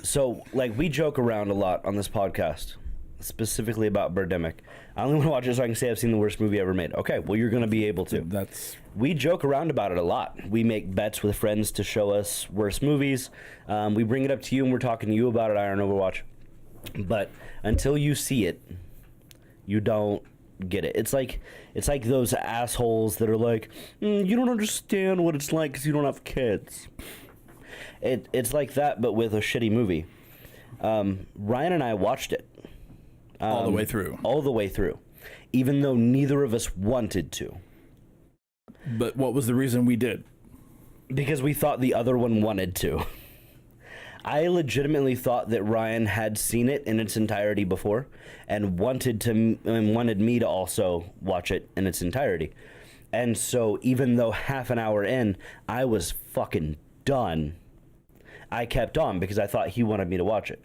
So, like, we joke around a lot on this podcast, specifically about Birdemic. I only want to watch it so I can say I've seen the worst movie ever made. Okay, well, you're going to be able to. We joke around about it a lot. We make bets with friends to show us worst movies. We bring it up to you, and we're talking to you about it, Iron Overwatch. But until you see it, you don't get it. It's like those assholes that are like, you don't understand what it's like because you don't have kids. It's like that, but with a shitty movie. Ryan and I watched it. All the way through. All the way through. Even though neither of us wanted to. But what was the reason we did? Because we thought the other one wanted to. I legitimately thought that Ryan had seen it in its entirety before and wanted me to also watch it in its entirety. And so even though half an hour in, I was fucking done, I kept on because I thought he wanted me to watch it.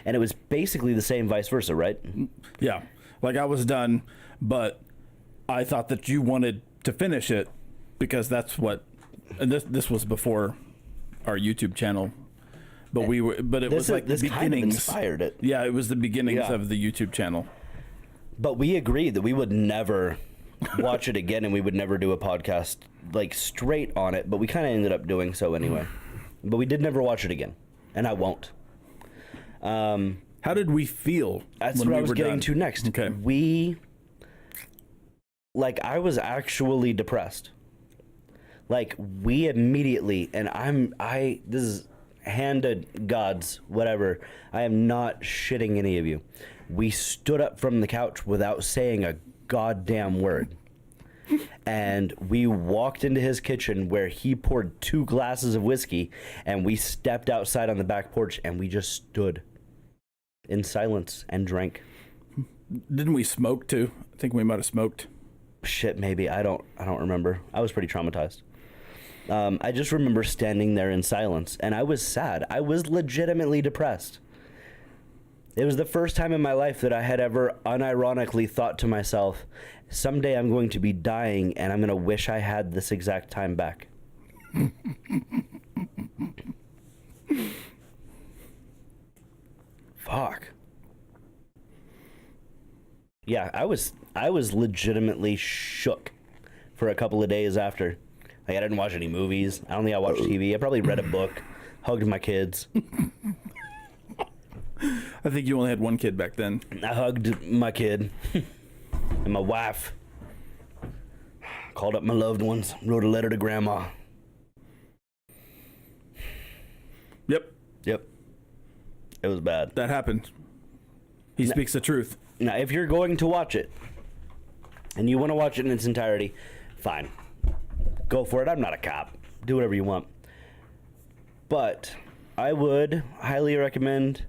And it was basically the same vice versa, right? Yeah. Like, I was done, but I thought that you wanted to finish it because that's what... And this was before our YouTube channel. But it was like the beginnings. Kind of inspired it. Yeah, it was the beginnings of the YouTube channel. But we agreed that we would never watch it again and we would never do a podcast like straight on it, but we kind of ended up doing so anyway. But we did never watch it again, and I won't. How did we feel? That's what I was getting to next. Okay. I was actually depressed. Like, we immediately, and this is hand to God's, whatever. I am not shitting any of you. We stood up from the couch without saying a goddamn word. And we walked into his kitchen where he poured 2 glasses of whiskey, and we stepped outside on the back porch and we just stood in silence and drank. Didn't we smoke too? I think we might have smoked. Shit, maybe. I don't remember. I was pretty traumatized. I just remember standing there in silence, and I was sad. I was legitimately depressed. It was the first time in my life that I had ever unironically thought to myself, someday I'm going to be dying, and I'm going to wish I had this exact time back. Fuck. Yeah, I was legitimately shook for a couple of days after. Like, I didn't watch any movies. I don't think I watched TV. I probably read a book, hugged my kids. I think you only had one kid back then. I hugged my kid and my wife. Called up my loved ones, wrote a letter to Grandma. Yep. It was bad. That happened. He speaks the truth. Now, if you're going to watch it, and you want to watch it in its entirety, fine. Go for it. I'm not a cop. Do whatever you want. But I would highly recommend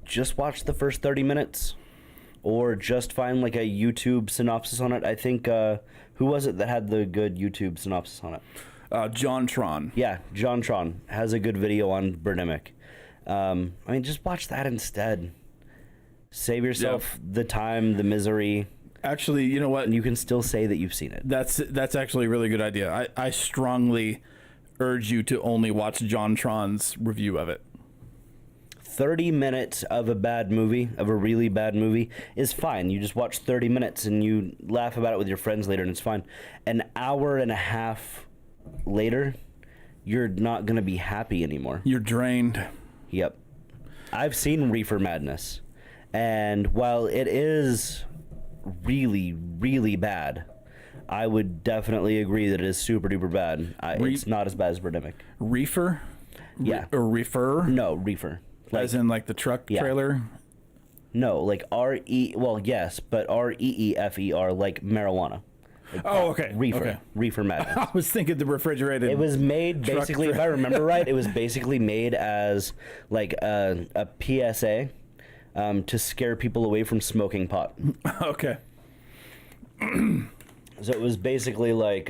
just watch the first 30 minutes or just find like a YouTube synopsis on it. I think, who was it that had the good YouTube synopsis on it? John Tron. Yeah, John Tron has a good video on Birdemic. Just watch that instead. Save yourself the time, the misery. Actually, you know what? And you can still say that you've seen it. That's actually a really good idea. I strongly urge you to only watch John Tron's review of it. 30 minutes of a bad movie, of a really bad movie, is fine. You just watch 30 minutes and you laugh about it with your friends later and it's fine. An hour and a half later, you're not going to be happy anymore. You're drained. Yep. I've seen Reefer Madness. And while it is really, really bad, I would definitely agree that it is super duper bad. It's not as bad as Birdemic. Reefer? Yeah. Or reefer? No, Reefer. As in like the truck trailer? No, like R-E, well, yes, but R-E-E-F-E-R, like marijuana. Like okay. Reefer. Okay. Reefer Madness. I was thinking the refrigerated. It was made basically, if I remember right, it was basically made as like a PSA to scare people away from smoking pot. Okay. So it was basically like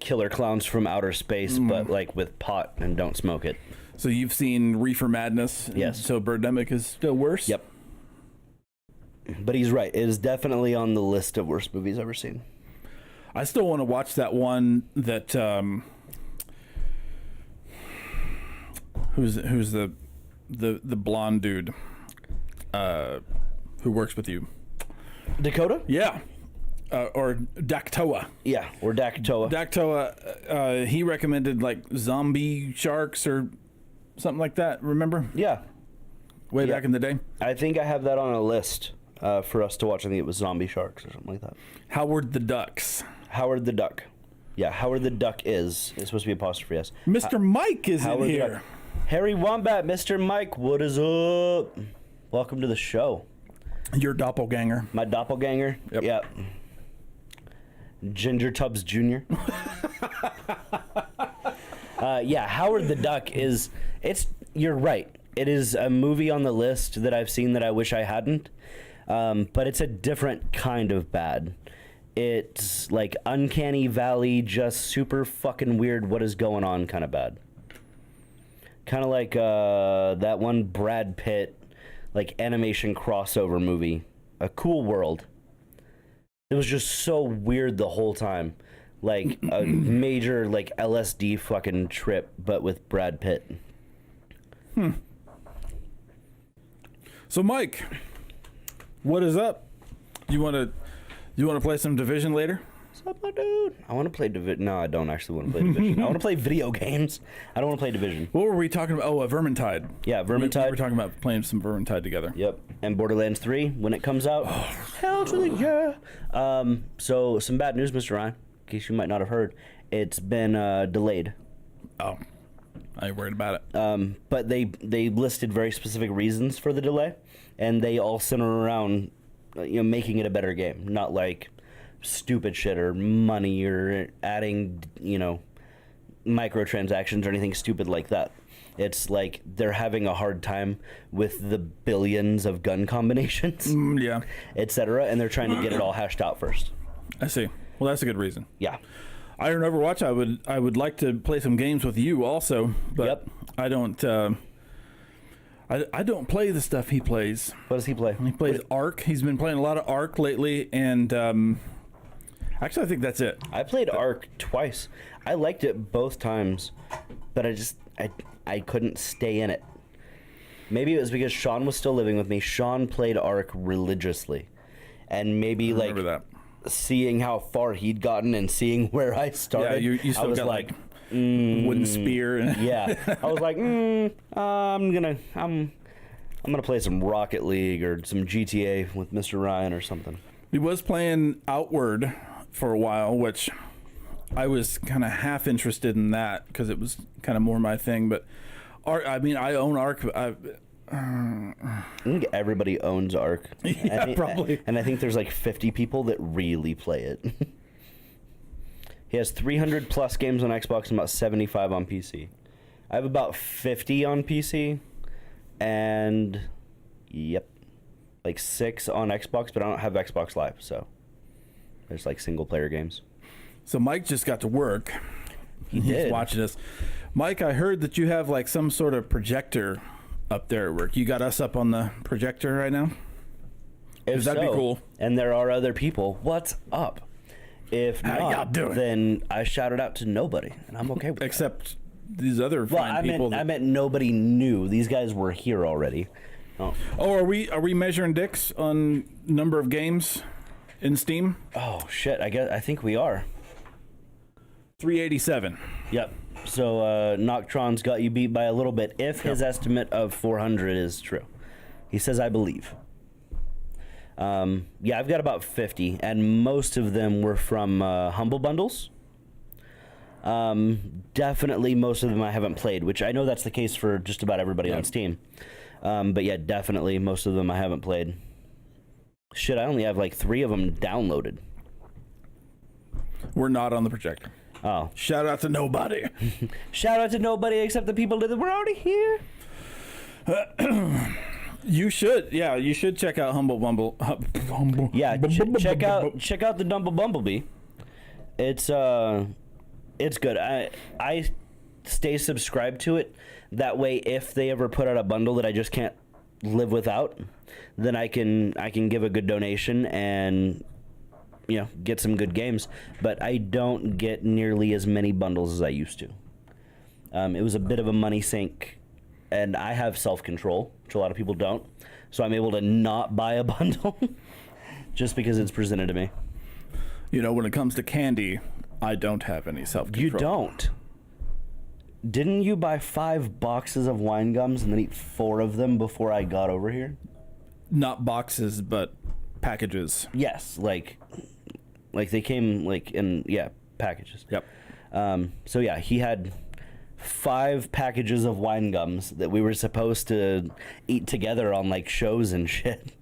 Killer Clowns from Outer Space, but like with pot and don't smoke it. So you've seen Reefer Madness. Yes. So Birdemic is still worse? Yep. But he's right. It is definitely on the list of worst movies I've ever seen. I still want to watch that one that Who's the blonde dude who works with you? Dakota? Yeah. Or Daktoa. Yeah, or Daktoa. Daktoa, he recommended like zombie sharks or something like that, remember? Yeah. Way back in the day. I think I have that on a list for us to watch. I think it was Zombie Sharks or something like that. Howard the Ducks. Howard the Duck. Yeah, Howard the Duck is. It's supposed to be apostrophe S. Mr. Mike is Howard in the here. Duck. Harry Wombat, Mr. Mike, what is up? Welcome to the show. Your doppelganger. My doppelganger? Yep. Ginger Tubbs Jr. Yeah, Howard the Duck is... You're right. It is a movie on the list that I've seen that I wish I hadn't. But it's a different kind of bad. It's like Uncanny Valley, just super fucking weird what is going on kind of bad. Kind of like that one Brad Pitt like animation crossover movie, A Cool World. It was just so weird the whole time. Like a major like LSD fucking trip, but with Brad Pitt. So Mike, what is up? You want to play some Division later? What's up, my dude? I want to play Division. No, I don't actually want to play Division. I want to play video games. I don't want to play Division. What were we talking about? Oh, Vermintide. Yeah, Vermintide. We were talking about playing some Vermintide together. Yep. And Borderlands 3 when it comes out. Hell to the yeah. So some bad news, Mr. Ryan, in case you might not have heard. It's been delayed. Oh, I ain't worried about it. But they listed very specific reasons for the delay, and they all center around making it a better game, not like stupid shit or money or adding microtransactions or anything stupid like that. It's like they're having a hard time with the billions of gun combinations, yeah, etc., and they're trying to get it all hashed out first. I see. Well, that's a good reason. Yeah. Iron Overwatch. I would like to play some games with you also, but Yep. I don't. I don't play the stuff he plays. What does he play? He plays Ark. He's been playing a lot of Ark lately, and actually, I think that's it. I played Ark twice. I liked it both times, but I couldn't stay in it. Maybe it was because Sean was still living with me. Sean played Ark religiously, and maybe I remember that. Seeing how far he'd gotten and seeing where I started. Yeah, you still I was got like, wooden spear. yeah. I was like, I'm gonna play some Rocket League or some GTA with Mr. Ryan or something. He was playing Outward for a while, which I was kind of half interested in that because it was kind of more my thing. But Ark, I mean, I own Ark. I think everybody owns Ark. Yeah, probably. And I think there's like 50 people that really play it. He has 300 plus games on Xbox and about 75 on PC. I have about 50 on PC, and like 6 on Xbox, but I don't have Xbox Live, so there's like single player games. So Mike just got to work. He's watching us. Mike, I heard that you have like some sort of projector up there at work. You got us up on the projector right now? If that'd be so, cool. And there are other people, what's up? If How y'all not, doing? then I shout it out to nobody, and I'm okay with that. Except these other fine people. I meant nobody knew. These guys were here already. Oh, are we measuring dicks on number of games in Steam? oh shit! I think we are. 387. Yep. So Noctron's got you beat by a little bit, if his estimate of 400 is true. He says, I believe. Yeah, I've got about 50, and most of them were from Humble Bundles. Definitely most of them I haven't played, which I know that's the case for just about everybody on Steam. But yeah, definitely most of them I haven't played. Shit, I only have like 3 of them downloaded. We're not on the projector. Oh. Shout out to nobody. Shout out to nobody except the people that were already here. You should check out Humble Bumble. Yeah, check out the Dumble Bumblebee. It's good. I stay subscribed to it. That way, if they ever put out a bundle that I just can't live without, then I can give a good donation and get some good games. But I don't get nearly as many bundles as I used to. It was a bit of a money sink and I have self-control, which a lot of people don't. So I'm able to not buy a bundle just because it's presented to me. You know, when it comes to candy, I don't have any self-control. You don't. Didn't you buy 5 boxes of wine gums and then eat 4 of them before I got over here? Not boxes, but packages. Yes, like they came like in packages. Yep. So yeah, he had 5 packages of wine gums that we were supposed to eat together on like shows and shit.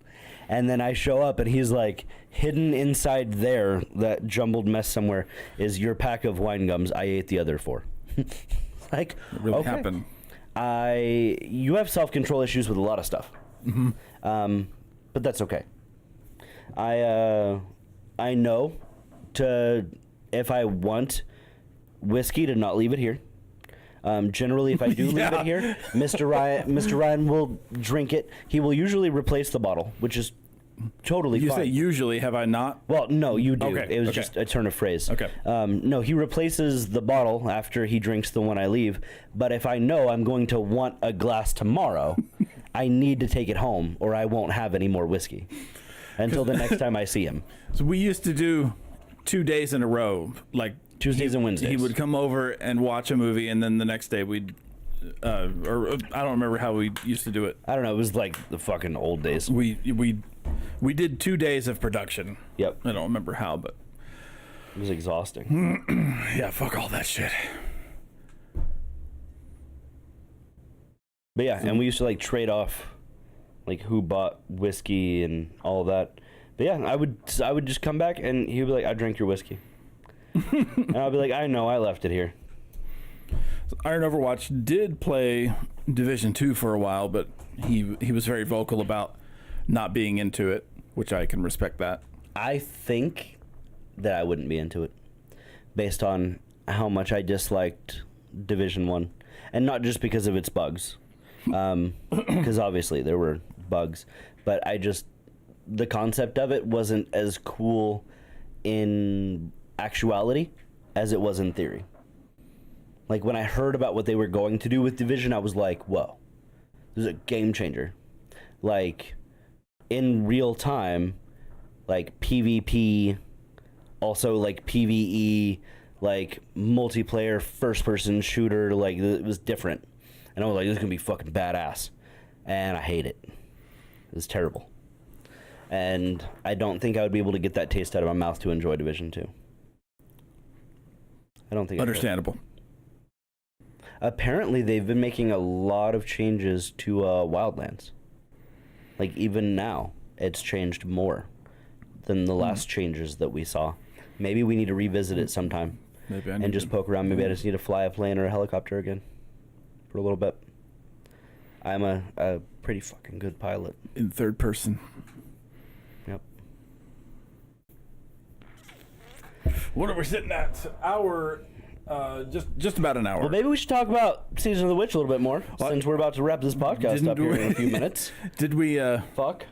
And then I show up and he's like, hidden inside there, that jumbled mess somewhere, is your pack of wine gums. I ate the other 4. Like, it really okay. happened. You have self-control issues with a lot of stuff. Mm-hmm. But that's okay. I know if I want whiskey to not leave it here. Generally, if I do leave it here, Mr. Ryan will drink it. He will usually replace the bottle, which is totally You fine. say usually, have I not? Well, no, you do. Okay, It was okay. just a turn of phrase. Okay. No, he replaces the bottle after he drinks the one I leave. But if I know I'm going to want a glass tomorrow, I need to take it home or I won't have any more whiskey until the next time I see him. So we used to do 2 days in a row, like Tuesdays and Wednesdays. He would come over and watch a movie, and then the next day we'd, or I don't remember how we used to do it. I don't know. It was like the fucking old days. We did 2 days of production. Yep. I don't remember how, but It was exhausting. yeah, fuck all that shit. But yeah, and we used to like trade off like who bought whiskey and all of that. But yeah, I would just come back and he'd be like, I drank your whiskey. And I'll be like, I know, I left it here. Iron Overwatch did play Division 2 for a while, but he was very vocal about not being into it, which I can respect that. I think that I wouldn't be into it based on how much I disliked Division 1. And not just because of its bugs. Because obviously there were bugs. But the concept of it wasn't as cool in actuality as it was in theory. Like when I heard about what they were going to do with Division, I was like, whoa, this is a game changer. Like in real time, like PvP, also like PvE, like multiplayer first person shooter, like it was different. And I was like, this is gonna be fucking badass. And I hate it. It's terrible. And I don't think I would be able to get that taste out of my mouth to enjoy Division 2. I don't think Understandable. Apparently, they've been making a lot of changes to Wildlands. Like, even now, it's changed more than the last changes that we saw. Maybe we need to revisit it sometime. Maybe and just poke around. Maybe I just need to fly a plane or a helicopter again for a little bit. I'm a pretty fucking good pilot. In third person. Yep. What are we sitting at? Just about an hour. Well, maybe we should talk about Season of the Witch a little bit more, since we're about to wrap this podcast up here in a few minutes. Did we, Fuck.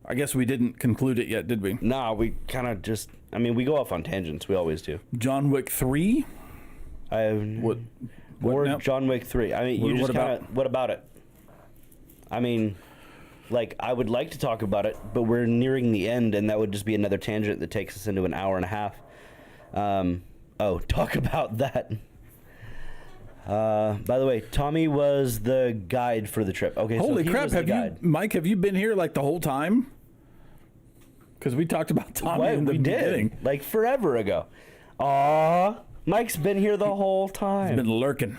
I guess we didn't conclude it yet, did we? Nah, we kind of just, we go off on tangents. We always do. John Wick 3? What Or now? John Wick 3. You just kind of, what about it? I would like to talk about it, but we're nearing the end, and that would just be another tangent that takes us into an hour and a half. Talk about that. By the way, Tommy was the guide for the trip. Okay, Holy so crap, Mike, have you been here like the whole time? Because we talked about Tommy in the beginning. Like forever ago. Aw, Mike's been here the whole time. He's been lurking.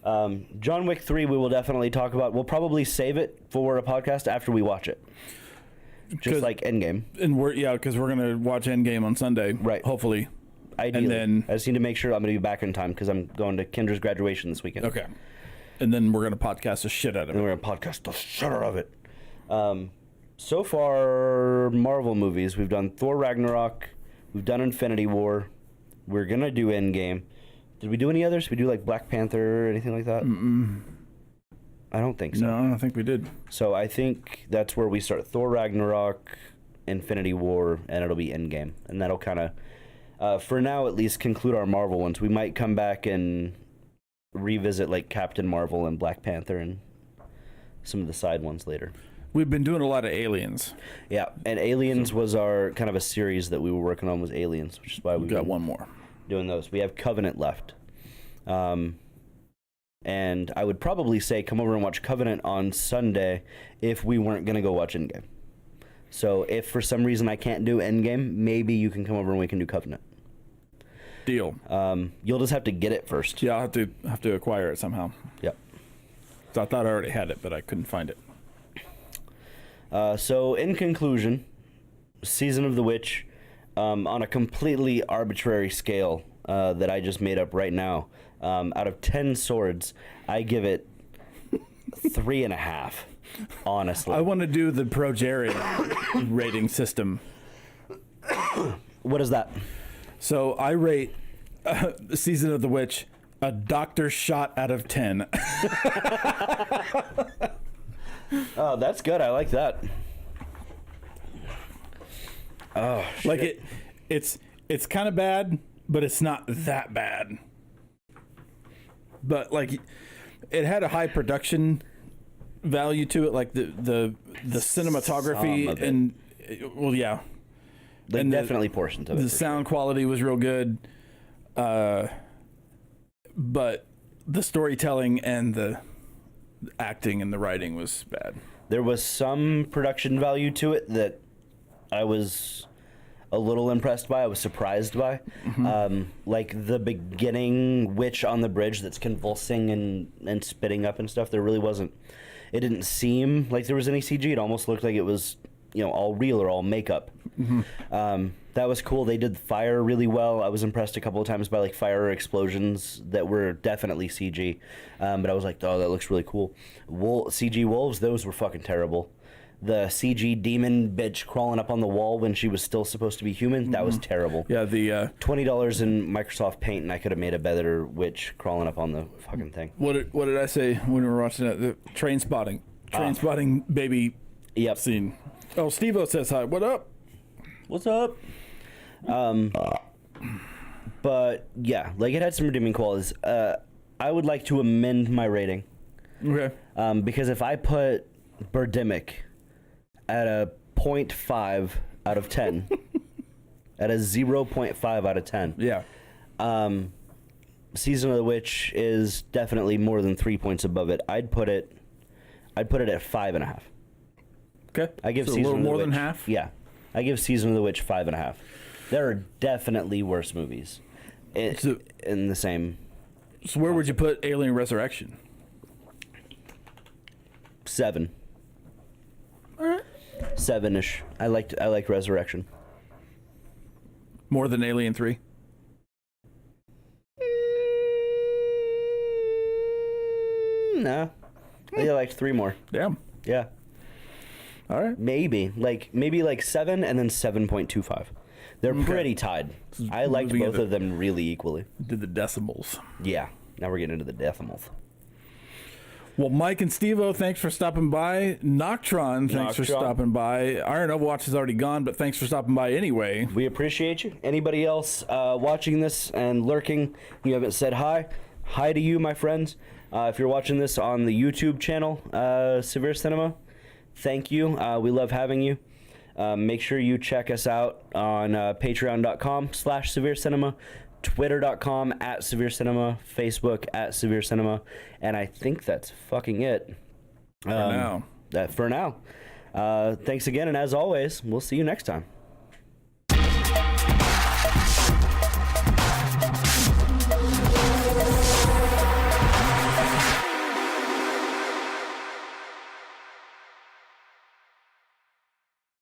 John Wick 3 we will definitely talk about. We'll probably save it for a podcast after we watch it. Just like Endgame. And because we're going to watch Endgame on Sunday. Right. Hopefully. Ideally. And then, I just need to make sure I'm going to be back in time because I'm going to Kendra's graduation this weekend. Okay. And then we're going to podcast the shit out of it. And we're going to podcast the shit out of it. So far, Marvel movies. We've done Thor Ragnarok. We've done Infinity War. We're going to do Endgame. Did we do any others? Did we do like Black Panther or anything like that? I don't think so. No, I don't think we did. So I think that's where we start. Thor Ragnarok, Infinity War, and it'll be Endgame. And that'll kind of, for now at least, conclude our Marvel ones. We might come back and revisit like Captain Marvel and Black Panther and some of the side ones later. We've been doing a lot of Aliens. Yeah, and Aliens was our kind of a series that we were working on was Aliens, which is why we've got one more doing those. We have Covenant left. And I would probably say come over and watch Covenant on Sunday if we weren't going to go watch Endgame. So if for some reason I can't do Endgame, maybe you can come over and we can do Covenant. Deal. You'll just have to get it first. Yeah, I'll have to acquire it somehow. Yep. So I thought I already had it, but I couldn't find it. So in conclusion, Season of the Witch, on a completely arbitrary scale that I just made up right now, out of 10 swords, I give it 3.5. Honestly, I want to do the Pro Jerry rating system. What is that? So I rate Season of the Witch a doctor shot out of 10. Oh, that's good. I like that. Oh, shit. Like it's kind of bad, but it's not that bad. But like, it had a high production value to it, like the cinematography and well, yeah, like and definitely portions of it. The sound quality was real good, but the storytelling and the acting and the writing was bad. There was some production value to it that I was a little impressed by. I was surprised by. Like the beginning witch on the bridge that's convulsing and spitting up and stuff. There really wasn't. It didn't seem like there was any CG. It almost looked like it was, all real or all makeup. That was cool. They did fire really well. I was impressed a couple of times by like fire explosions that were definitely CG. But I was like, oh, that looks really cool. CG wolves, those were fucking terrible. The CG demon bitch crawling up on the wall when she was still supposed to be human, that was terrible. Yeah, the $20 in Microsoft Paint, and I could have made a better witch crawling up on the fucking thing. What did I say when we were watching that? The train spotting baby scene. Oh, Steve-O says hi. What up? What's up? But yeah, like it had some redeeming qualities. I would like to amend my rating. Okay. Because if I put Birdemic at a 0.5 out of 10, at a 0.5 out of 10. Yeah. Season of the Witch is definitely more than 3 points above it. I'd put it at 5.5. Okay. I give so Season a little of the more Witch, than half. Yeah, I give Season of the Witch 5.5. There are definitely worse movies in the same. So where would you put Alien Resurrection? 7. All right. 7-ish. I liked Resurrection. More than Alien 3? No. I liked 3 more. Damn. Yeah. All right. Maybe like 7 and then 7.25. They're pretty tied. I liked both of them really equally. Did the decimals. Yeah. Now we're getting into the decimals. Well, Mike and Steve-O, thanks for stopping by. Noctron, thanks for stopping by. Iron Overwatch is already gone, but thanks for stopping by anyway. We appreciate you. Anybody else watching this and lurking, you haven't said hi. Hi to you, my friends. If you're watching this on the YouTube channel, Severe Cinema, thank you. We love having you. Make sure you check us out on patreon.com/Severe Cinema, twitter.com/Severe Cinema, Facebook @Severe Cinema, and I think that's fucking it. For now. For now. Thanks again, and as always, we'll see you next time.